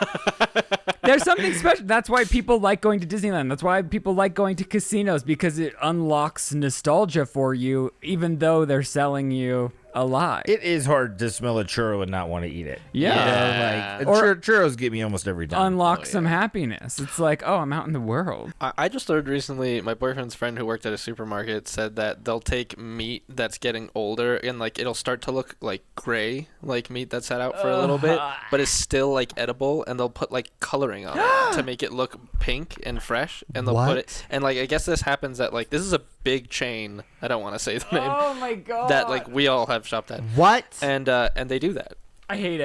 there's something special. That's why people like going to Disneyland. That's why people like going to casinos, because it unlocks nostalgia for you, even though they're selling you a lie. It is hard to smell a churro and not want to eat it. Yeah. Churros get me almost every time. Unlock some happiness. It's like, oh, I'm out in the world. I just learned recently, my boyfriend's friend who worked at a supermarket said that they'll take meat that's getting older and like it'll start to look like gray, like meat that's sat out for a little bit, but it's still like edible, and they'll put like coloring on it to make it look pink and fresh, and they'll put it, and like I guess this happens at like, this is a big chain, I don't want to say the name, Oh my god. that like we all have shopped at, What? and they do that. I hate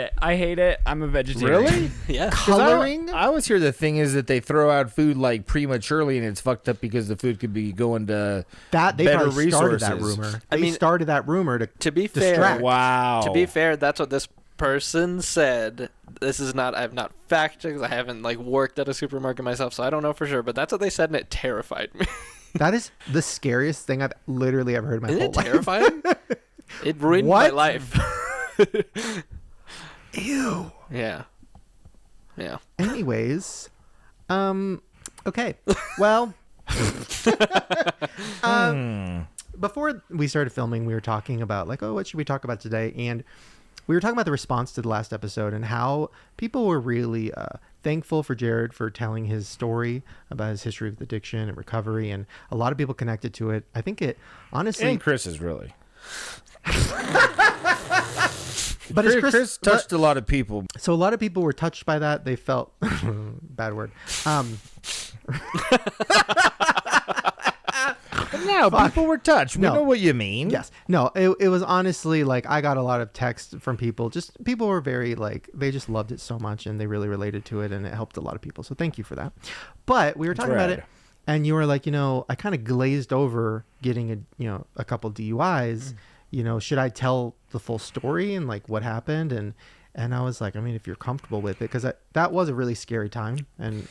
it. I'm a vegetarian. Really? Yeah. Coloring? I always hear the thing is that they throw out food like prematurely and it's fucked up because the food could be going to That they better probably started that resources. rumor. I They mean, started that rumor To be fair, distract. Wow. To be fair, that's what this person said. This is not, I've not fact checked, I haven't like worked at a supermarket myself, so I don't know for sure, but that's what they said and it terrified me. That is the scariest thing I've literally ever heard in my Isn't whole it life. terrifying? It ruined my What? life. Ew. Yeah. Yeah. Anyways, okay. Well, before we started filming, we were talking about like, oh, what should we talk about today? And we were talking about the response to the last episode and how people were really thankful for Jerid for telling his story about his history with addiction and recovery, and a lot of people connected to it. I think it honestly, And Chris is really. but it's Chris touched a lot of people. So a lot of people were touched by that. They felt bad word. No, people were touched. We No. know what you mean. Yes. No, it was honestly like I got a lot of texts from people. Just people were very like, they just loved it so much and they really related to it and it helped a lot of people. So thank you for that. But we were talking about it and you were like, I kind of glazed over getting a couple DUIs. Should I tell the full story and like what happened? And I was like, I mean, if you're comfortable with it, because that was a really scary time. And,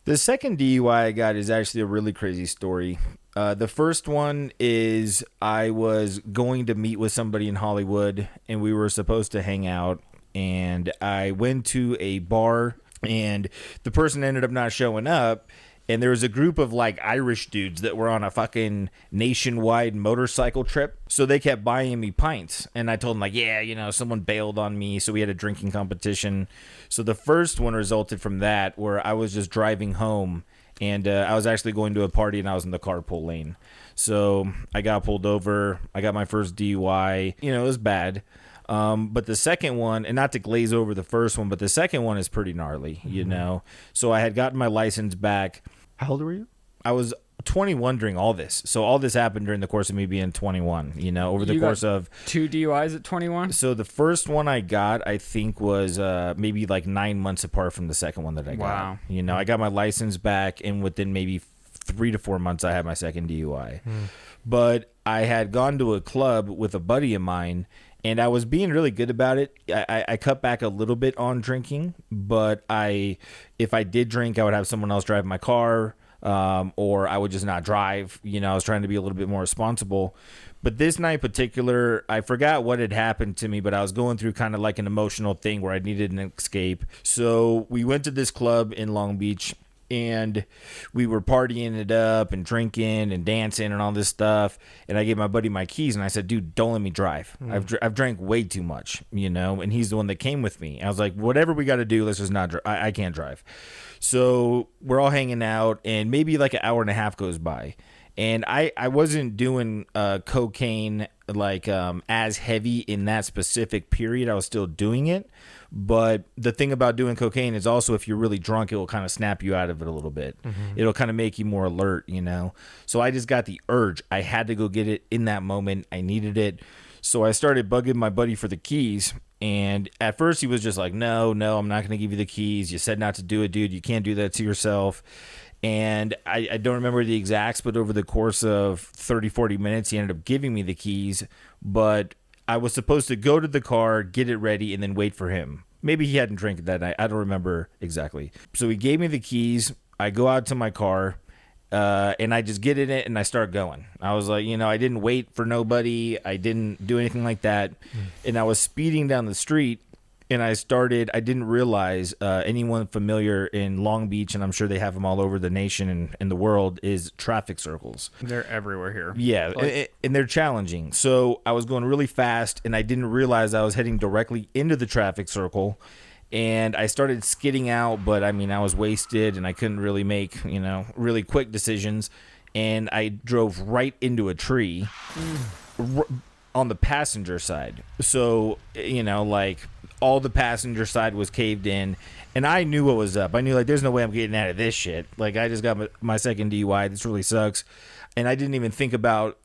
The second DUI I got is actually a really crazy story. The first one is I was going to meet with somebody in Hollywood and we were supposed to hang out, and I went to a bar and the person ended up not showing up, and there was a group of like Irish dudes that were on a fucking nationwide motorcycle trip, so they kept buying me pints, and I told them like, yeah, someone bailed on me, so we had a drinking competition. So the first one resulted from that, where I was just driving home and I was actually going to a party and I was in the carpool lane. So I got pulled over. I got my first DUI. It was bad. But the second one, and not to glaze over the first one, but the second one is pretty gnarly, So I had gotten my license back. how old were you? I was 21 during all this. So all this happened during the course of me being 21, over the course of 2 DUIs at 21. So the first one I got, I think, was maybe like 9 months apart from the second one that I got. Wow. I got my license back, and within maybe 3 to 4 months I had my second DUI. But I had gone to a club with a buddy of mine, and I was being really good about it. I cut back a little bit on drinking, but if I did drink, I would have someone else drive my car, or I would just not drive. I was trying to be a little bit more responsible. But this night in particular, I forgot what had happened to me, but I was going through kind of like an emotional thing where I needed an escape. So we went to this club in Long Beach, and we were partying it up and drinking and dancing and all this stuff. And I gave my buddy my keys, and I said, dude, don't let me drive. I've drank way too much, and he's the one that came with me. I was like, whatever we got to do, let's just not drive. I can't drive. So we're all hanging out, and maybe like an hour and a half goes by. And I wasn't doing cocaine like as heavy in that specific period. I was still doing it. But the thing about doing cocaine is also if you're really drunk, it will kind of snap you out of it a little bit. It'll kind of make you more alert, So I just got the urge. I had to go get it in that moment. I needed it. So I started bugging my buddy for the keys. And at first he was just like, no, I'm not going to give you the keys. You said not to do it, dude. You can't do that to yourself. And I don't remember the exacts, but over the course of 30, 40 minutes, he ended up giving me the keys. But I was supposed to go to the car, get it ready, and then wait for him. Maybe he hadn't drank that night. I don't remember exactly. So he gave me the keys. I go out to my car, and I just get in it, and I start going. I was like, I didn't wait for nobody. I didn't do anything like that. And I was speeding down the street. And I didn't realize anyone familiar in Long Beach, and I'm sure they have them all over the nation and the world, is traffic circles. They're everywhere here. Yeah, and they're challenging. So I was going really fast, and I didn't realize I was heading directly into the traffic circle. And I started skidding out, but I was wasted, and I couldn't really make, really quick decisions. And I drove right into a tree on the passenger side. So, all the passenger side was caved in, and I knew what was up. I knew, there's no way I'm getting out of this shit. I just got my second DUI. This really sucks. And I didn't even think about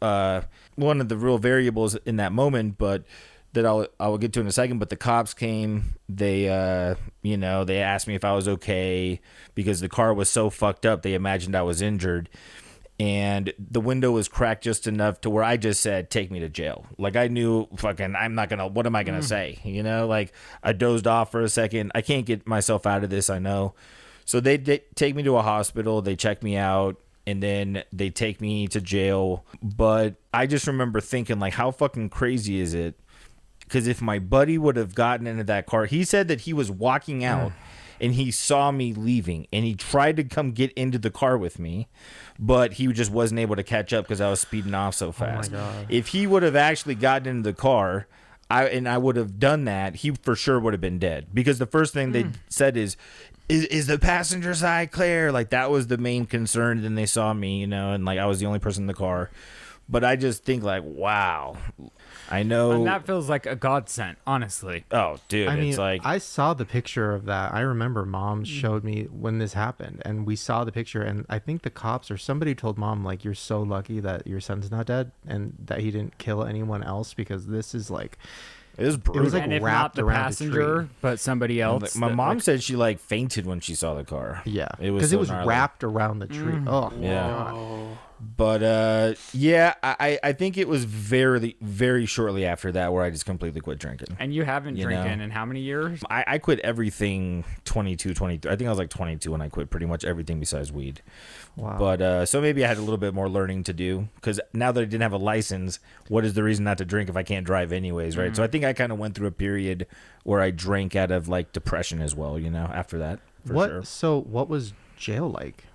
one of the real variables in that moment, but that I will get to in a second. But the cops came. They, they asked me if I was okay because the car was so fucked up. They imagined I was injured. And the window was cracked just enough to where I just said, take me to jail. I knew I'm not going to, what am I going to say? I dozed off for a second. I can't get myself out of this, I know. So they take me to a hospital. They check me out, and then they take me to jail. But I just remember thinking, how fucking crazy is it? Because if my buddy would have gotten into that car, he said that he was walking out. And he saw me leaving, and he tried to come get into the car with me, but he just wasn't able to catch up because I was speeding off so fast. Oh my God. If he would have actually gotten into the car, I would have done that, he for sure would have been dead. Because the first thing they said is the passenger side clear? That was the main concern. And then they saw me, and I was the only person in the car. But I just think wow. I know. And that feels like a godsend, honestly. Oh, dude. It's I saw the picture of that. I remember Mom showed me when this happened, and we saw the picture, and I think the cops or somebody told Mom, you're so lucky that your son's not dead and that he didn't kill anyone else, because this is it was brutal. It was and if wrapped not the around passenger, a tree. but somebody else. My mom said she fainted when she saw the car. Yeah, it was because so it was gnarly. wrapped around the tree. Oh, Yeah. God. But yeah, I think it was very, very shortly after that where I just completely quit drinking. And you haven't drinking in how many years? I quit everything 22, 23. I think I was 22 when I quit pretty much everything besides weed. Wow. But so maybe I had a little bit more learning to do, because now that I didn't have a license, what is the reason not to drink if I can't drive anyways, right? So I think I kind of went through a period where I drank out of depression as well, after that. For sure. So what was jail like?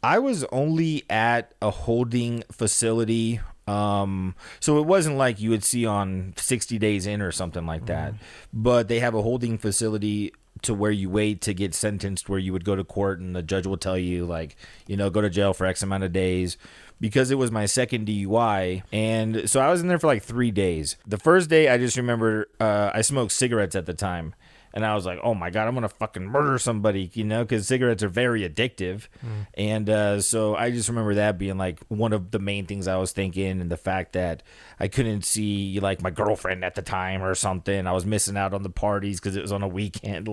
I was only at a holding facility. So it wasn't like you would see on 60 Days In or something like that. But they have a holding facility to where you wait to get sentenced, where you would go to court and the judge will tell you, go to jail for X amount of days. Because it was my second DUI. And so I was in there for 3 days. The first day, I just remember I smoked cigarettes at the time. And I was like, oh, my God, I'm going to fucking murder somebody, because cigarettes are very addictive. And so I just remember that being one of the main things I was thinking, and the fact that I couldn't see my girlfriend at the time or something. I was missing out on the parties because it was on a weekend,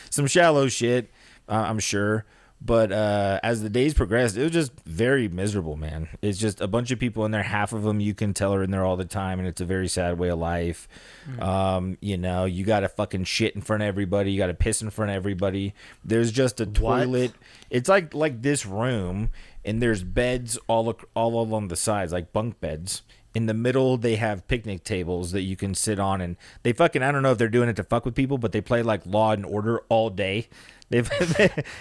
some shallow shit, I'm sure. But as the days progressed, it was just very miserable, man. It's just a bunch of people in there. Half of them you can tell are in there all the time, and it's a very sad way of life. You know, you got to fucking shit in front of everybody. You got to piss in front of everybody. There's just a toilet. It's like this room, and there's beds all along the sides, like bunk beds. In the middle, they have picnic tables that you can sit on, and they fucking, I don't know if they're doing it to fuck with people, but they play like Law and Order all day.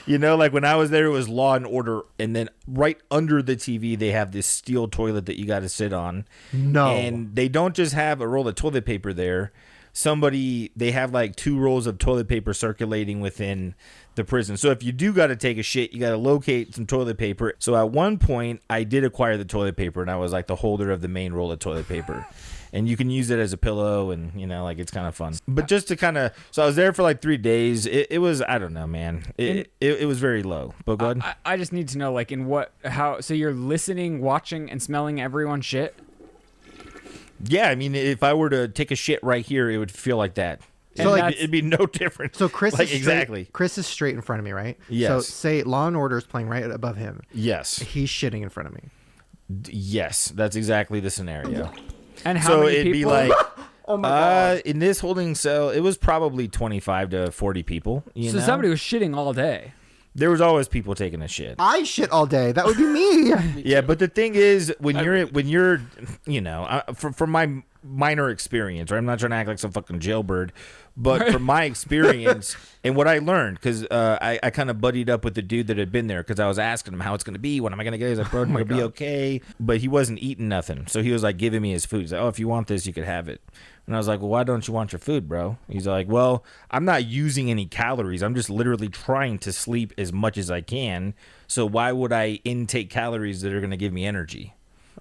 You know, like when I was there, it was Law and Order, and then right under the TV, they have this steel toilet that you got to sit on. No. And they don't just have a roll of toilet paper there. They have like 2 rolls of toilet paper circulating within the prison. So if you do got to take a shit, you got to locate some toilet paper. So at one point, I did acquire the toilet paper, and I was like the holder of the main roll of toilet paper. And you can use it as a pillow, and, you know, like, it's kind of fun. But just to kind of... So I was there for like 3 days. It was... I don't know, man. It was very low. But go ahead. I just need to know, like, so you're listening, watching, and smelling everyone's shit? Yeah, I mean, if I were to take a shit right here, it would feel like that. So like, it'd be no different. So Chris like, is straight, exactly. Chris is straight in front of me, right? Yes. So say Law and Order is playing right above him. Yes. He's shitting in front of me. Yes, that's exactly the scenario. And how many it'd people? be like... Oh my God. In this holding cell, it was probably 25 to 40 people. You know? Somebody was shitting all day. There was always people taking a shit. I shit all day. That would be me. Yeah, but the thing is, when you're, you know, from my minor experience, right? I'm not trying to act like some fucking jailbird, but from my experience and what I learned, because I kind of buddied up with the dude that had been there, because I was asking him how it's going to be, when am I going to get it? He's like, bro, it's going to be okay. But he wasn't eating nothing. So he was like giving me his food. He's like, oh, if you want this, you could have it. And I was like, well, why don't you want your food, bro? He's like, well, I'm not using any calories. I'm just literally trying to sleep as much as I can. So why would I intake calories that are going to give me energy?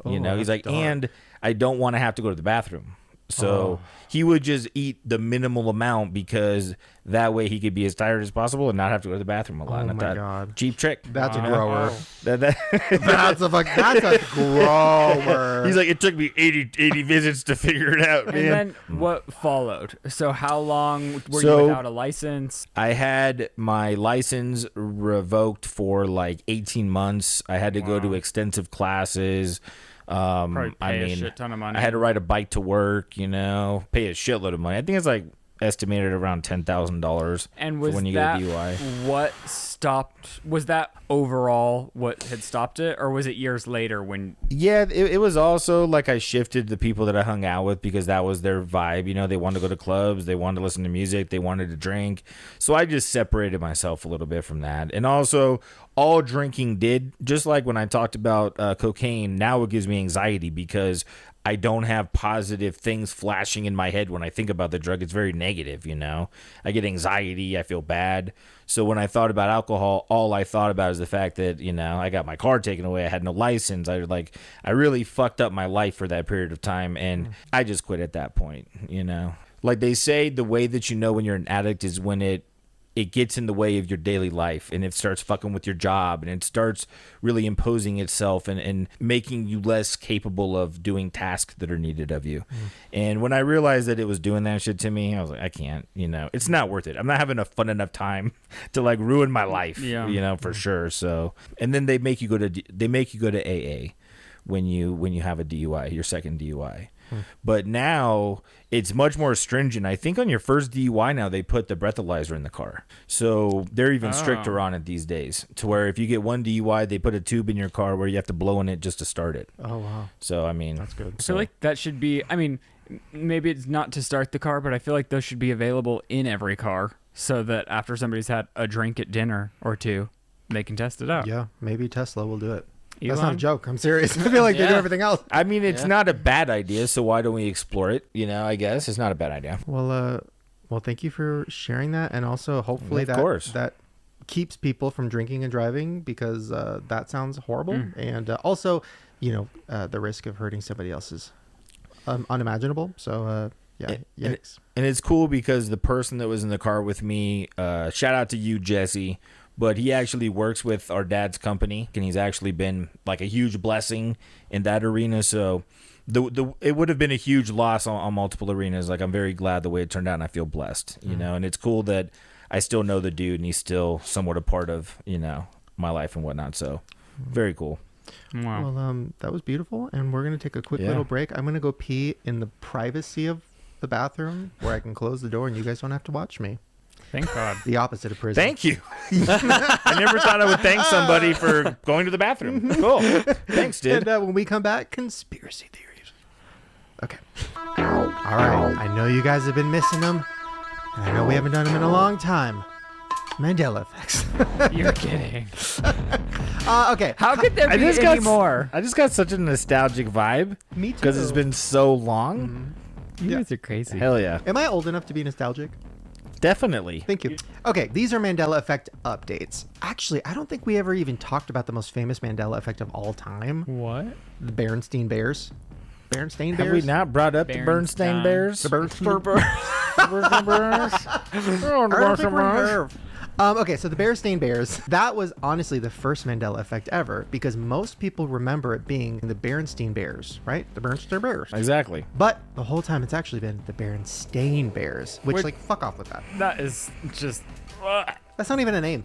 You know, he's like, and I don't want to have to go to the bathroom. So he would just eat the minimal amount, because that way he could be as tired as possible and not have to go to the bathroom a lot. Oh my God. Cheap trick. That's a grower. That's a grower. He's like, it took me 80 visits to figure it out, man. And then what followed? So how long were you without a license? I had my license revoked for like 18 months. I had to go to extensive classes. Probably pay a shit ton of money. I had to ride a bike to work, you know, pay a shitload of money. I think it's like estimated around $10,000. And was when you that get a DUI. what stopped? Was that overall what had stopped it, or was it years later when? Yeah, it was also like I shifted the people that I hung out with, because that was their vibe. You know, they wanted to go to clubs, they wanted to listen to music, they wanted to drink. So I just separated myself a little bit from that. And also, all drinking did, just like when I talked about cocaine, now it gives me anxiety, because I don't have positive things flashing in my head when I think about the drug. It's very negative, you know. I get anxiety, I feel bad. So when I thought about alcohol, all I thought about is the fact that, you know, I got my car taken away, I had no license. I really fucked up my life for that period of time, and I just quit at that point, you know. Like they say, the way that you know when you're an addict is when it gets in the way of your daily life, and it starts fucking with your job, and it starts really imposing itself and making you less capable of doing tasks that are needed of you. And when I realized that it was doing that shit to me, I was like, I can't, you know, it's not worth it. I'm not having a fun enough time to like ruin my life, you know, for sure. So, and then they make you go to AA when you have a DUI, your second DUI. But now it's much more stringent. I think on your first DUI now they put the breathalyzer in the car. So they're even stricter on it these days, to where if you get one DUI, they put a tube in your car where you have to blow in it just to start it. Oh, wow. So, I mean, That's good. I feel like that should be, I mean, maybe it's not to start the car, but I feel like those should be available in every car, so that after somebody's had a drink at dinner or two, they can test it out. Yeah, maybe Tesla will do it. Elon? That's not a joke. I'm serious. I feel like they do everything else. I mean, it's not a bad idea, so why don't we explore it? You know, I guess it's not a bad idea. Well, thank you for sharing that, and also hopefully that keeps people from drinking and driving, because that sounds horrible, and also, you know, the risk of hurting somebody else is unimaginable. So, yikes. And it's cool because the person that was in the car with me, shout out to you, Jesse. But he actually works with our dad's company, and he's actually been like a huge blessing in that arena. So it would have been a huge loss on multiple arenas. Like, I'm very glad the way it turned out, and I feel blessed, you know. And it's cool that I still know the dude, and he's still somewhat a part of, you know, my life and whatnot. So very cool. Wow. Well, that was beautiful, and we're gonna take a quick Yeah. little break. I'm gonna go pee in the privacy of the bathroom where I can close the door and you guys don't have to watch me. Thank God. The opposite of prison. Thank you. I never thought I would thank somebody for going to the bathroom. Cool. Thanks, dude. And when we come back, conspiracy theories. Okay. All right. I know you guys have been missing them, and I know we haven't done them in a long time. Mandela Effects. You're kidding. Okay. How could there be any more? I just got such a nostalgic vibe Me too. because it's been so long. You guys are crazy. Hell yeah. Am I old enough to be nostalgic? Definitely. Thank you. Okay, these are Mandela Effect updates. Actually, I don't think we ever even talked about the most famous Mandela Effect of all time, What? the Berenstain Bears. Berenstain Have Bears? we not brought up the Bernstein Berenstain. Bears? The Berenstain Bears. Okay, so the Berenstain Bears, that was honestly the first Mandela Effect ever because most people remember it being the Berenstain Bears, right? The Berenstain Bears. Exactly. But the whole time it's actually been the Berenstain Bears, which, like, fuck off with that. That is just That's not even a name.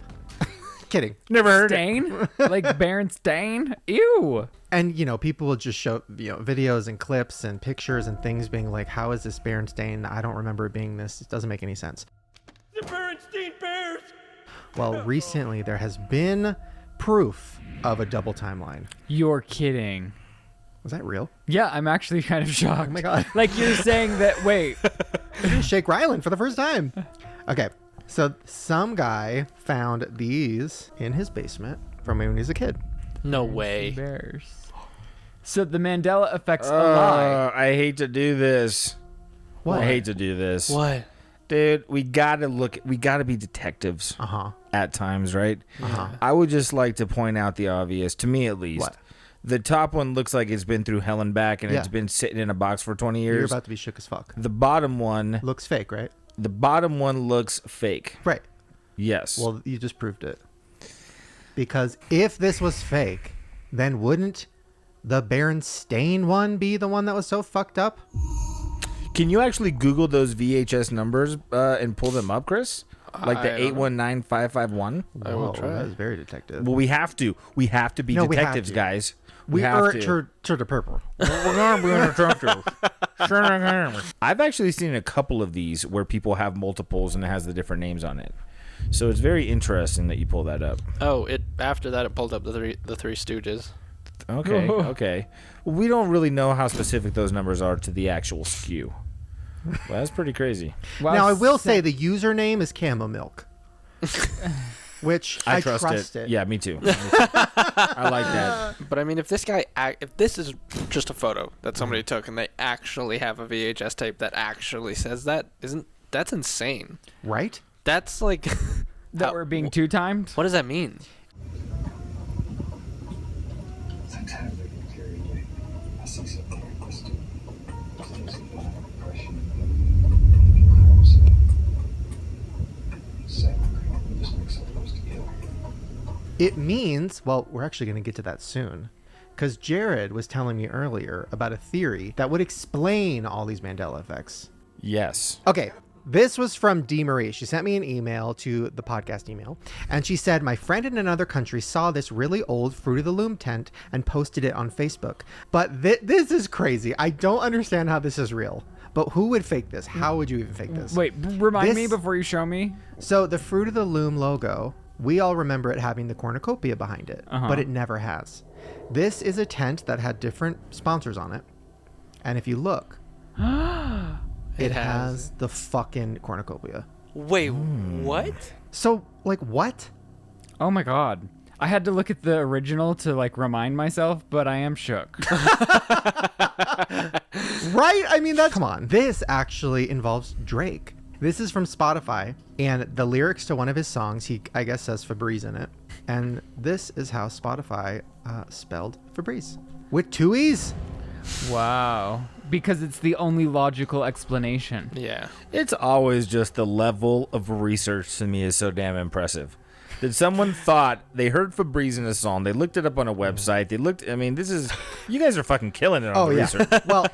Kidding. Never heard it. Stain? Like Berenstain? Ew. And, you know, people will just show, you know, videos and clips and pictures and things being like, how is this Berenstain? I don't remember it being this. It doesn't make any sense. The Bernstein Bears! Well, recently there has been proof of a double timeline. You're kidding. Was that real? Yeah, I'm actually kind of shocked. Oh my God. Like you're saying that, wait. Shake Ryland for the first time. Okay, so some guy found these in his basement from when he was a kid. No way. Bears. So the Mandela Effect's a lie. I hate to do this. What? I hate to do this. What? Dude, we gotta be detectives Uh-huh. at times, right? Uh-huh. I would just like to point out the obvious, to me at least. What? The top one looks like it's been through hell and back and Yeah. it's been sitting in a box for 20 You're years. about to be shook as fuck. The bottom one Looks fake, right? looks fake. Right. Yes. Well, you just proved it. Because if this was fake, then wouldn't the Berenstain one be the one that was so fucked up? Can you actually Google those VHS numbers and pull them up, Chris? Like the I don't know. 819551? I will Whoa, try. that is very detective. Well, we have to. We have to be No, we have detectives, to. guys. We have are to. to the purple. We're gonna be detectives. I've actually seen a couple of these where people have multiples and it has the different names on it. So it's very interesting that you pull that up. Oh, after that it pulled up the Three Stooges. Okay, okay. Well, we don't really know how specific those numbers are to the actual skew. Well, that's pretty crazy. Wow, Now, I will say the username is Camo Milk. Which I trust it. Yeah, me too. I like that. But I mean, if this is just a photo that somebody took and they actually have a VHS tape that actually says that's insane. Right? That's like that we're being two-timed? What does that mean? It means, well, we're actually going to get to that soon. Because Jerid was telling me earlier about a theory that would explain all these Mandela effects. Yes. Okay, this was from Dee Marie. She sent me an email to the podcast email, and she said, my friend in another country saw this really old Fruit of the Loom tent and posted it on Facebook. But this is crazy. I don't understand how this is real. But who would fake this? How would you even fake this? Wait, remind me This- before you show me. So the Fruit of the Loom logo, we all remember it having the cornucopia behind it, Uh-huh. but it never has. This is a tent that had different sponsors on it. And if you look, it has the fucking cornucopia. Wait, what? So, like, what? Oh my God. I had to look at the original to like remind myself, but I am shook. Right? I mean, come on. This actually involves Drake. This is from Spotify, and the lyrics to one of his songs, he, I guess, says Febreze in it. And this is how Spotify spelled Febreze. With two E's? Wow. Because it's the only logical explanation. Yeah. It's always just the level of research to me is so damn impressive. that someone thought they heard Febreze in a song. They looked it up on a website. They looked. I mean, you guys are fucking killing it on the research. Well,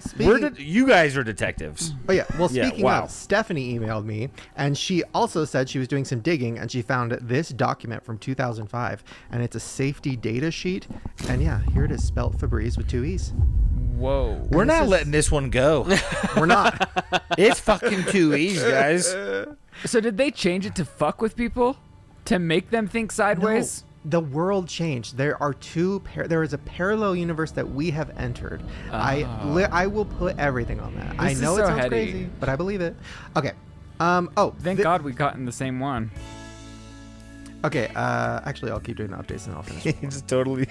you guys are detectives. Oh yeah. Well, speaking wow. of, Stephanie emailed me, and she also said she was doing some digging, and she found this document from 2005, and it's a safety data sheet. And yeah, here it is, spelt Febreze with 2 E's. Whoa. We're not letting this one go. We're not. It's fucking 2 E's, guys. So did they change it to fuck with people? To make them think sideways? No, the world changed. There are there is a parallel universe that we have entered. I will put everything on that. I know it sounds crazy, but I believe it. Okay. Thank God we got in the same one. Okay, actually, I'll keep doing the updates and I'll finish. He's totally.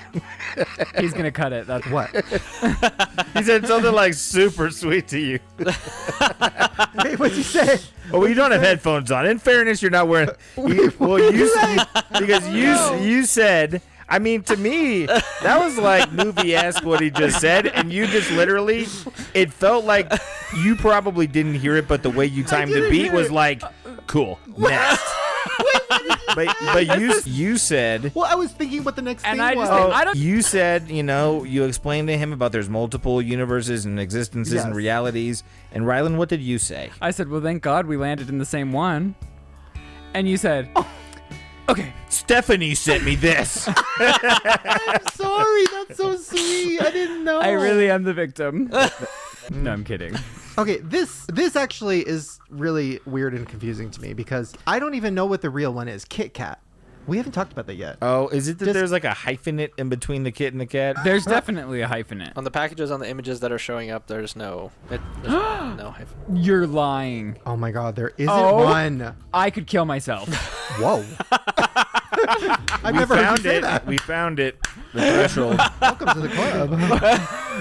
He's gonna cut it. That's What? He said something like super sweet to you. Wait, what'd you say? Oh, well, you don't have headphones on. In fairness, you're not wearing. You said. I mean, to me, that was like movie-esque what he just said, and you just literally, it felt like you probably didn't hear it, but the way you timed the beat was like, cool, next. But you said. Well, I was thinking what the next thing was. You said, you explained to him about there's multiple universes and existences and realities. And Ryland, what did you say? I said, well, thank God we landed in the same one. And you said, okay. Stephanie sent me this. I'm sorry. That's so sweet. I didn't know. I really am the victim. No, I'm kidding. Okay, this actually is really weird and confusing to me because I don't even know what the real one is. Kit Kat. We haven't talked about that yet. Oh, is it that there's like a hyphenate in between the kit and the cat? There's definitely a hyphenate. On the packages, on the images that are showing up, there's no hyphen. You're lying. Oh my God, there isn't one. I could kill myself. Whoa. I've never heard you say that. We found it. The threshold. Welcome to the club.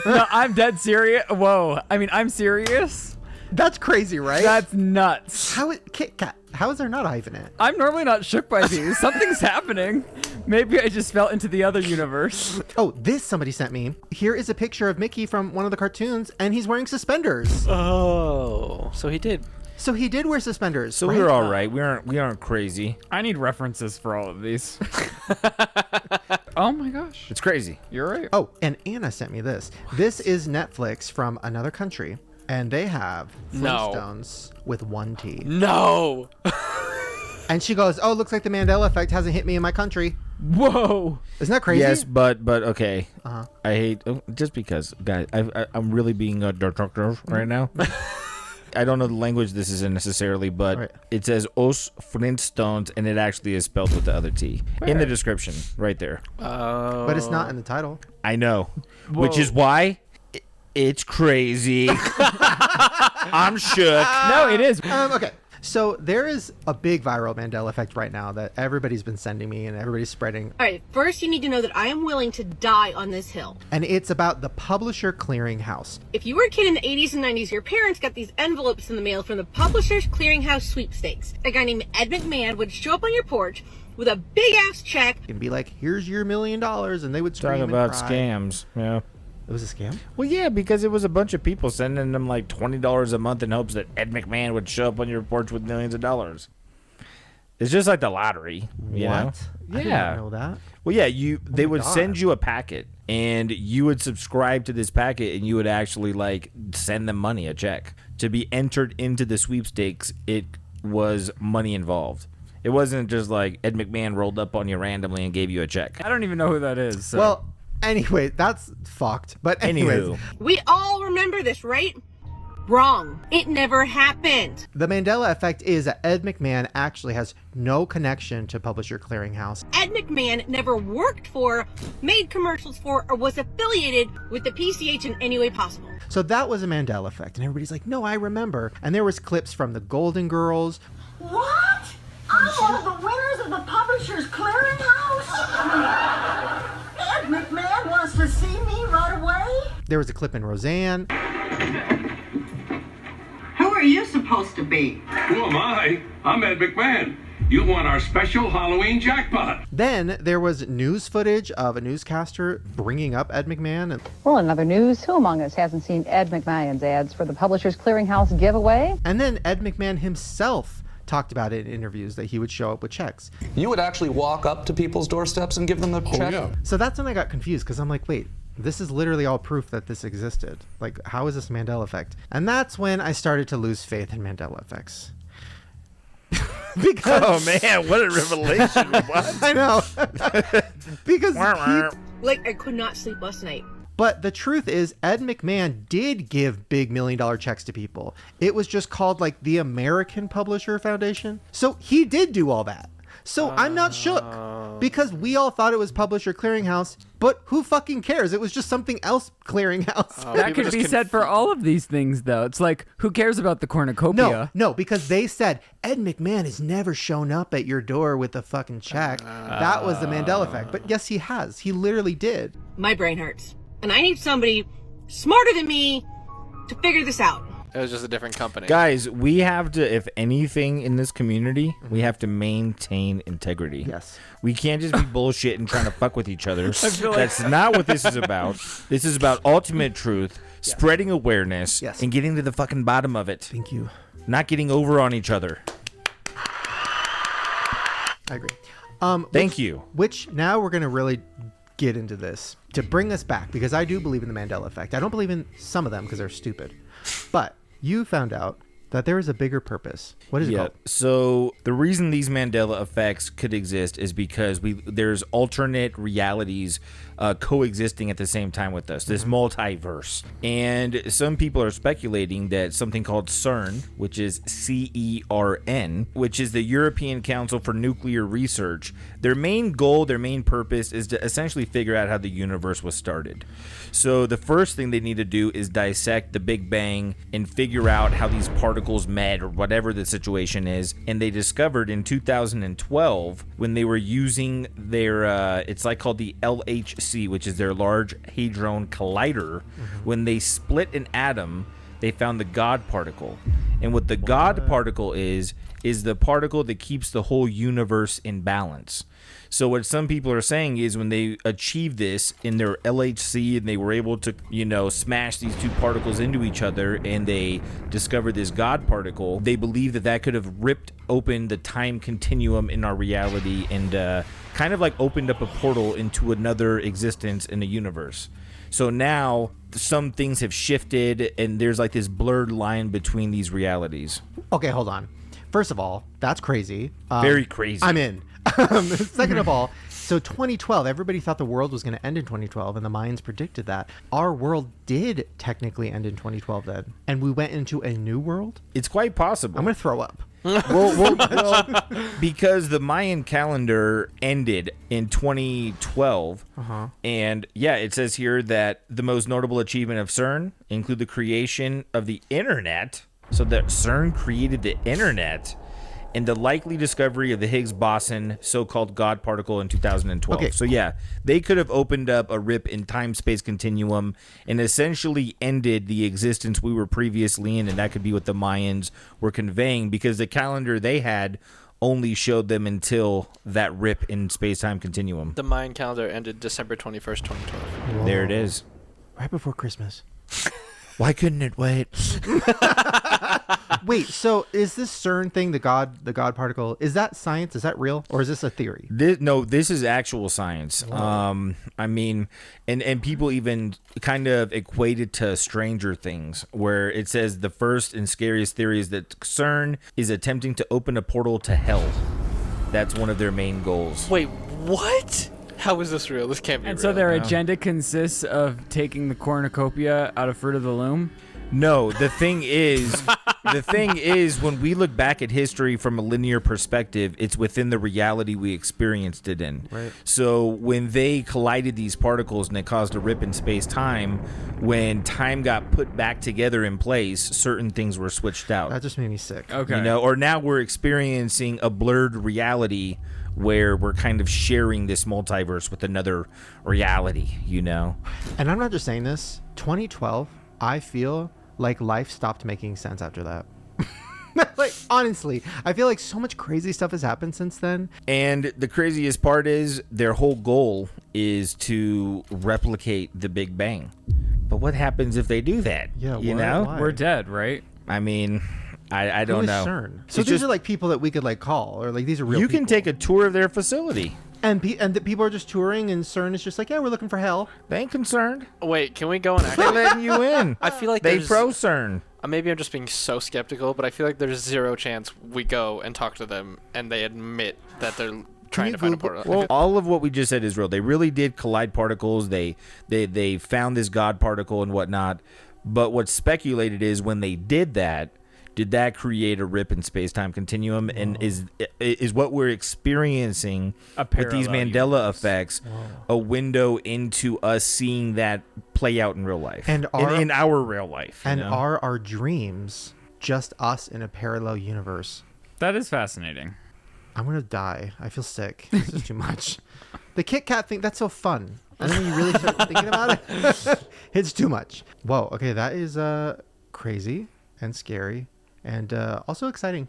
No, I'm dead serious. Whoa. I mean, I'm serious. That's crazy, right? That's nuts. Kit Kat? How is there not a hyphenate? I'm normally not shook by these. Something's happening. Maybe I just fell into the other universe. Oh, this somebody sent me. Here is a picture of Mickey from one of the cartoons, and he's wearing suspenders. Oh, so he did. So he did wear suspenders. So we're all right. We aren't crazy. I need references for all of these. Oh my gosh. It's crazy. You're right. Oh, and Anna sent me this. This is Netflix from another country, and they have Flintstones with 1 T. No. And she goes, "Oh, looks like the Mandela Effect hasn't hit me in my country." Whoa. Isn't that crazy? Yes, but okay. I hate just because, guys. I'm really being a director right now. I don't know the language this is in necessarily, but it says Os Flintstones, and it actually is spelled with the other T in the description right there. But it's not in the title. I know, which is why it's crazy. I'm shook. No, it is. Okay. So there is a big viral Mandela Effect right now that everybody's been sending me and everybody's spreading. All right, first you need to know that I am willing to die on this hill. And it's about the Publisher Clearinghouse. If you were a kid in the 80s and 90s, your parents got these envelopes in the mail from the Publishers Clearinghouse sweepstakes. A guy named Ed McMahon would show up on your porch with a big-ass check. And be like, "Here's your $1 million," and they would scream Talking about and cry. scams, yeah. It was a scam? Well, yeah, because it was a bunch of people sending them like $20 a month in hopes that Ed McMahon would show up on your porch with millions of dollars. It's just like the lottery. You know? I didn't know that. Well, yeah, they would send you a packet, and you would subscribe to this packet, and you would actually like send them money, a check. To be entered into the sweepstakes, it was money involved. It wasn't just like Ed McMahon rolled up on you randomly and gave you a check. I don't even know who that is. So. Well, anyway, that's fucked. But anyways, we all remember this, right? Wrong. It never happened. The Mandela Effect is that Ed McMahon actually has no connection to Publisher Clearinghouse. Ed McMahon never worked for, made commercials for, or was affiliated with the PCH in any way possible. So that was a Mandela Effect. And everybody's like, "No, I remember." And there was clips from the Golden Girls. What? I'm one of the winners of the Publishers Clearinghouse? Ed McMahon wants to see me right away? There was a clip in Roseanne. Who are you supposed to be? Who am I? I'm Ed McMahon. You won our special Halloween jackpot. Then there was news footage of a newscaster bringing up Ed McMahon. Well, in other news, who among us hasn't seen Ed McMahon's ads for the Publishers Clearinghouse giveaway? And then Ed McMahon himself talked about it in interviews that he would show up with checks. You would actually walk up to people's doorsteps and give them the check? yeah. So that's when I got confused because I'm like, wait, this is literally all proof that this existed. Like, how is this Mandela effect? And that's when I started to lose faith in Mandela effects. Because Oh man, what a revelation! What? I know. Because Like, I could not sleep last night. but the truth is, Ed McMahon did give big $1 million checks to people. It was just called like the American Publisher Foundation. So he did do all that. So I'm not shook because we all thought it was Publisher Clearinghouse, but who fucking cares? It was just something else clearinghouse. That people could just be said for all of these things, though. It's like, who cares about the cornucopia? No, because they said Ed McMahon has never shown up at your door with a fucking check. That was the Mandela effect. But yes, he has. He literally did. My brain hurts. And I need somebody smarter than me to figure this out. It was just a different company. Guys, we have to, if anything in this community, we have to maintain integrity. Yes. We can't just be bullshit and trying to fuck with each other. That's not what this is about. This is about ultimate truth, spreading awareness, Yes. and getting to the fucking bottom of it. Thank you. Not getting over on each other. I agree. Thank you. Which now we're going to really get into this to bring us back, because I do believe in the Mandela effect. I don't believe in some of them because they're stupid. But you found out that there is a bigger purpose. What is it called? So the reason these Mandela effects could exist is because there's alternate realities coexisting at the same time with us, this multiverse. And some people are speculating that something called CERN, which is CERN, which is the European Council for Nuclear Research, their main goal, their main purpose is to essentially figure out how the universe was started. So the first thing they need to do is dissect the Big Bang and figure out how these particles met or whatever the situation is. And they discovered in 2012 when they were using their, it's like called the LHC, which is their Large Hadron Collider. When they split an atom, they found the God particle. And what the God particle is the particle that keeps the whole universe in balance. So what some people are saying is when they achieved this in their LHC and they were able to, smash these two particles into each other and they discovered this God particle, they believe that could have ripped open the time continuum in our reality and kind of like opened up a portal into another existence in the universe. So now some things have shifted and there's like this blurred line between these realities. Okay, hold on. First of all, that's crazy. Very crazy. I'm in. Second of all, so 2012, everybody thought the world was going to end in 2012, and the Mayans predicted that. Our world did technically end in 2012 then, and we went into a new world? It's quite possible. I'm going to throw up. Well, because the Mayan calendar ended in 2012, and it says here that the most notable achievement of CERN include the creation of the internet. So that CERN created the internet, and the likely discovery of the Higgs boson, so-called God particle, in 2012. Okay. So they could have opened up a rip in time-space continuum and essentially ended the existence we were previously in, and that could be what the Mayans were conveying, because the calendar they had only showed them until that rip in space-time continuum. The Mayan calendar ended December 21st, 2012. Whoa. There it is. Right before Christmas. Why couldn't it wait? Wait, so is this CERN thing, the God particle, is that science? Is that real? Or is this a theory? This is actual science. Wow. I mean, and people even kind of equate it to Stranger Things, where it says the first and scariest theory is that CERN is attempting to open a portal to hell. That's one of their main goals. Wait, what? How is this real? This can't be real. And so their agenda consists of taking the cornucopia out of Fruit of the Loom? No, the thing is, when we look back at history from a linear perspective, it's within the reality we experienced it in. Right. So when they collided these particles and it caused a rip in space-time, when time got put back together in place, certain things were switched out. That just made me sick. Okay. Or now we're experiencing a blurred reality where we're kind of sharing this multiverse with another reality, And I'm not just saying this. 2012, I feel like life stopped making sense after that. Like, honestly, I feel like so much crazy stuff has happened since then. And the craziest part is their whole goal is to replicate the Big Bang. But what happens if they do that? Yeah, you why? know? Why? We're dead, right? I mean, I don't know. CERN? So It's these just- are like people that we could like call, or like these are real. You can people. take a tour of their facility. and the people are just touring, and CERN is just like, yeah, we're looking for hell. They ain't concerned. Wait, can we go and They're actually? letting you in. I feel like They there's. pro CERN. Maybe I'm just being so skeptical, but I feel like there's zero chance we go and talk to them and they admit that they're trying to find a portal. Well, all of what we just said is real. They really did collide particles. They found this God particle and whatnot. But what's speculated is when they did that create a rip in space-time continuum? And is what we're experiencing with these Mandela effects a window into us seeing that play out in real life And in our real life? And you know? are our dreams just us in a parallel universe? That is fascinating. I'm gonna die. I feel sick. This is too much. The Kit Kat thing, that's so fun. And then when you really start thinking about it, it's too much. Whoa, okay, that is crazy and scary and also exciting.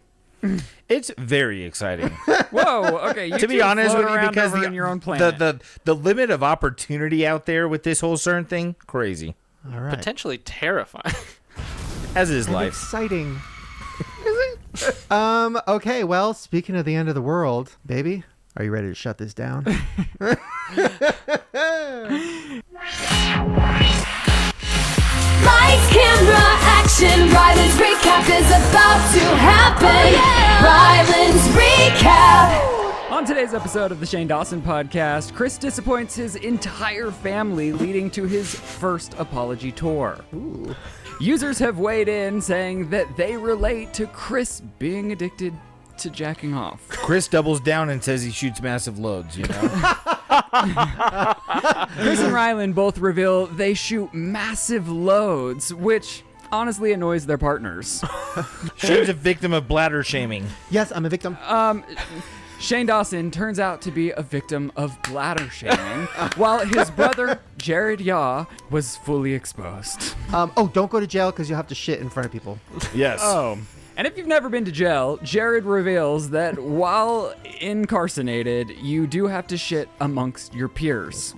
It's very exciting. Whoa. Okay. You To be two honest float with you, around because over in your own planet. the limit of opportunity out there with this whole CERN thing, crazy. All right. Potentially terrifying. As is And life. exciting. Okay, well, speaking of the end of the world, baby, are you ready to shut this down? Lights, camera, action. Ryland's recap is about to happen. Ryland's recap. On today's episode of the Shane Dawson Podcast, Chris disappoints his entire family, leading to his first apology tour. Ooh. Users have weighed in, saying that they relate to Chris being addicted to jacking off. Chris doubles down and says he shoots massive loads, you know? Chris and Ryland both reveal they shoot massive loads, which honestly annoys their partners. Shane's a victim of bladder shaming. Yes, I'm a victim. Shane Dawson turns out to be a victim of bladder shaming, while his brother, Jerid was fully exposed. Don't go to jail because you'll have to shit in front of people. Yes. Oh. And if you've never been to jail, Jerid reveals that while incarcerated, you do have to shit amongst your peers.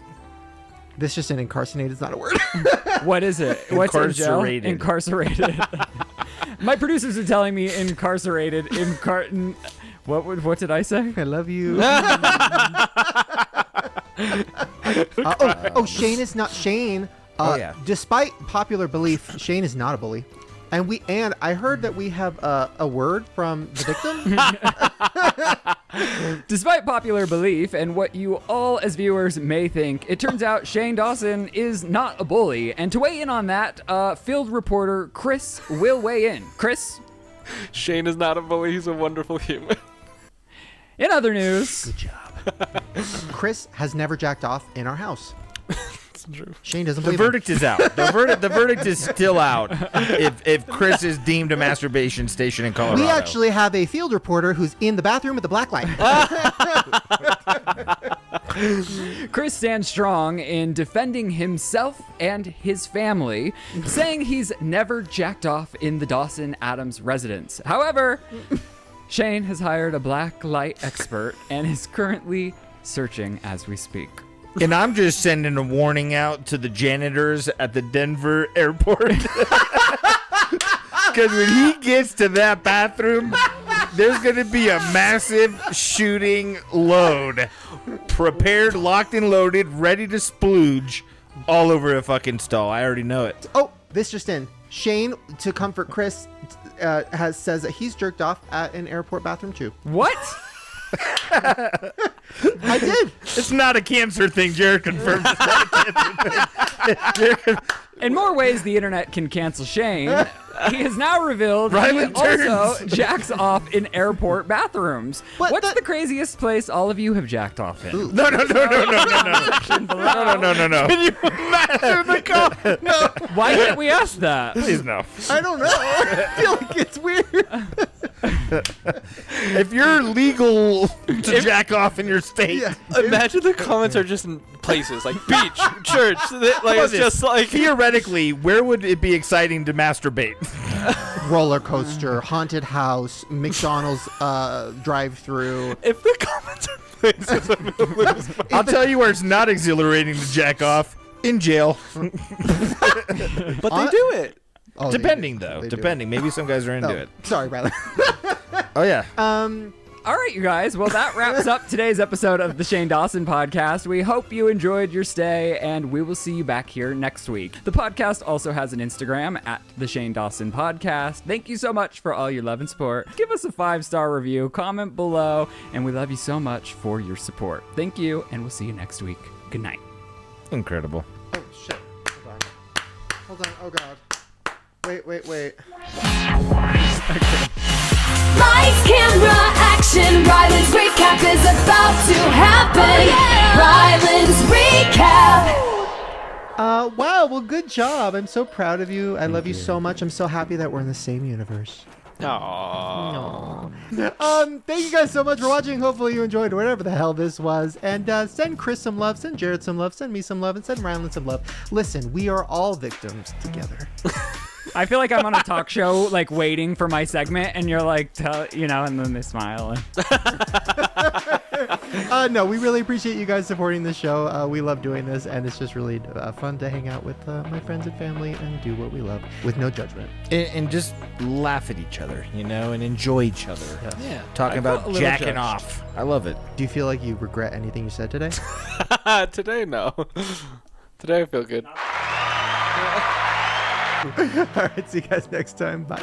This just an incarcerated is not a word. What is it? What's in jail? Incarcerated. Incarcerated. My producers are telling me incarcerated. What did I say? I love you. Shane is not Shane. Yeah. Despite popular belief, Shane is not a bully. And I heard that we have a word from the victim. Despite popular belief and what you all as viewers may think, it turns out Shane Dawson is not a bully. And to weigh in on that, field reporter Chris will weigh in. Chris? Shane is not a bully. He's a wonderful human. In other news, Good job. Chris has never jacked off in our house. It's true. Shane doesn't The believe him. verdict is out. The verdict is still out if Chris is deemed a masturbation station in Colorado. We actually have a field reporter who's in the bathroom with the black light. Chris stands strong in defending himself and his family, saying he's never jacked off in the Dawson Adams residence. However, Shane has hired a black light expert and is currently searching as we speak. And I'm just sending a warning out to the janitors at the Denver airport. Because when he gets to that bathroom, there's going to be a massive shooting load. Prepared, locked and loaded, ready to splooge all over a fucking stall. I already know it. Oh, this just in. Shane, to comfort Chris, says that he's jerked off at an airport bathroom too. What? I did. It's not a cancer thing. Jared confirmed it's not a cancer thing. In more ways the internet can cancel Shane, he has now revealed Ryland he also turns. jacks off in airport bathrooms. What's the craziest place all of you have jacked off in? No. Can you imagine the call? No. Why can't we ask that? Please no. I don't know. I feel like it's weird. If you're legal to jack off in your state, Imagine the comments are just in places like beach, church. Like it's just like theoretically, where would it be exciting to masturbate? Roller coaster, haunted house, McDonald's drive-through. if the comments are places, I'm gonna lose my. I'll tell you where it's not exhilarating to jack off. In jail. But they do it. Oh, Depending, they do. though. They do. Depending. Maybe some guys are into Oh, it. sorry, Ryland. Oh, yeah. All right, you guys. Well, that wraps up today's episode of the Shane Dawson Podcast. We hope you enjoyed your stay, and we will see you back here next week. The podcast also has an Instagram at the Shane Dawson Podcast. Thank you so much for all your love and support. Give us a 5-star review, comment below, and we love you so much for your support. Thank you, and we'll see you next week. Good night. Incredible. Oh, shit. Hold on. Oh, God. Wait. Lights, camera, action. Ryland's recap is about to happen. Ryland's recap. Wow. Well, good job. I'm so proud of you. I love you so much. I'm so happy that we're in the same universe. Aww. Thank you guys so much for watching. Hopefully you enjoyed whatever the hell this was. And send Chris some love, send Jerid some love, send me some love, and send Ryland some love. Listen, we are all victims together. I feel like I'm on a talk show, like waiting for my segment, and you're like, and then they smile. No, we really appreciate you guys supporting the show. We love doing this, and it's just really fun to hang out with my friends and family and do what we love with no judgment. And just laugh at each other, and enjoy each other. Yeah. Talking about jacking off. I love it. Do you feel like you regret anything you said today? Today, no. Today, I feel good. All right, see you guys next time. Bye.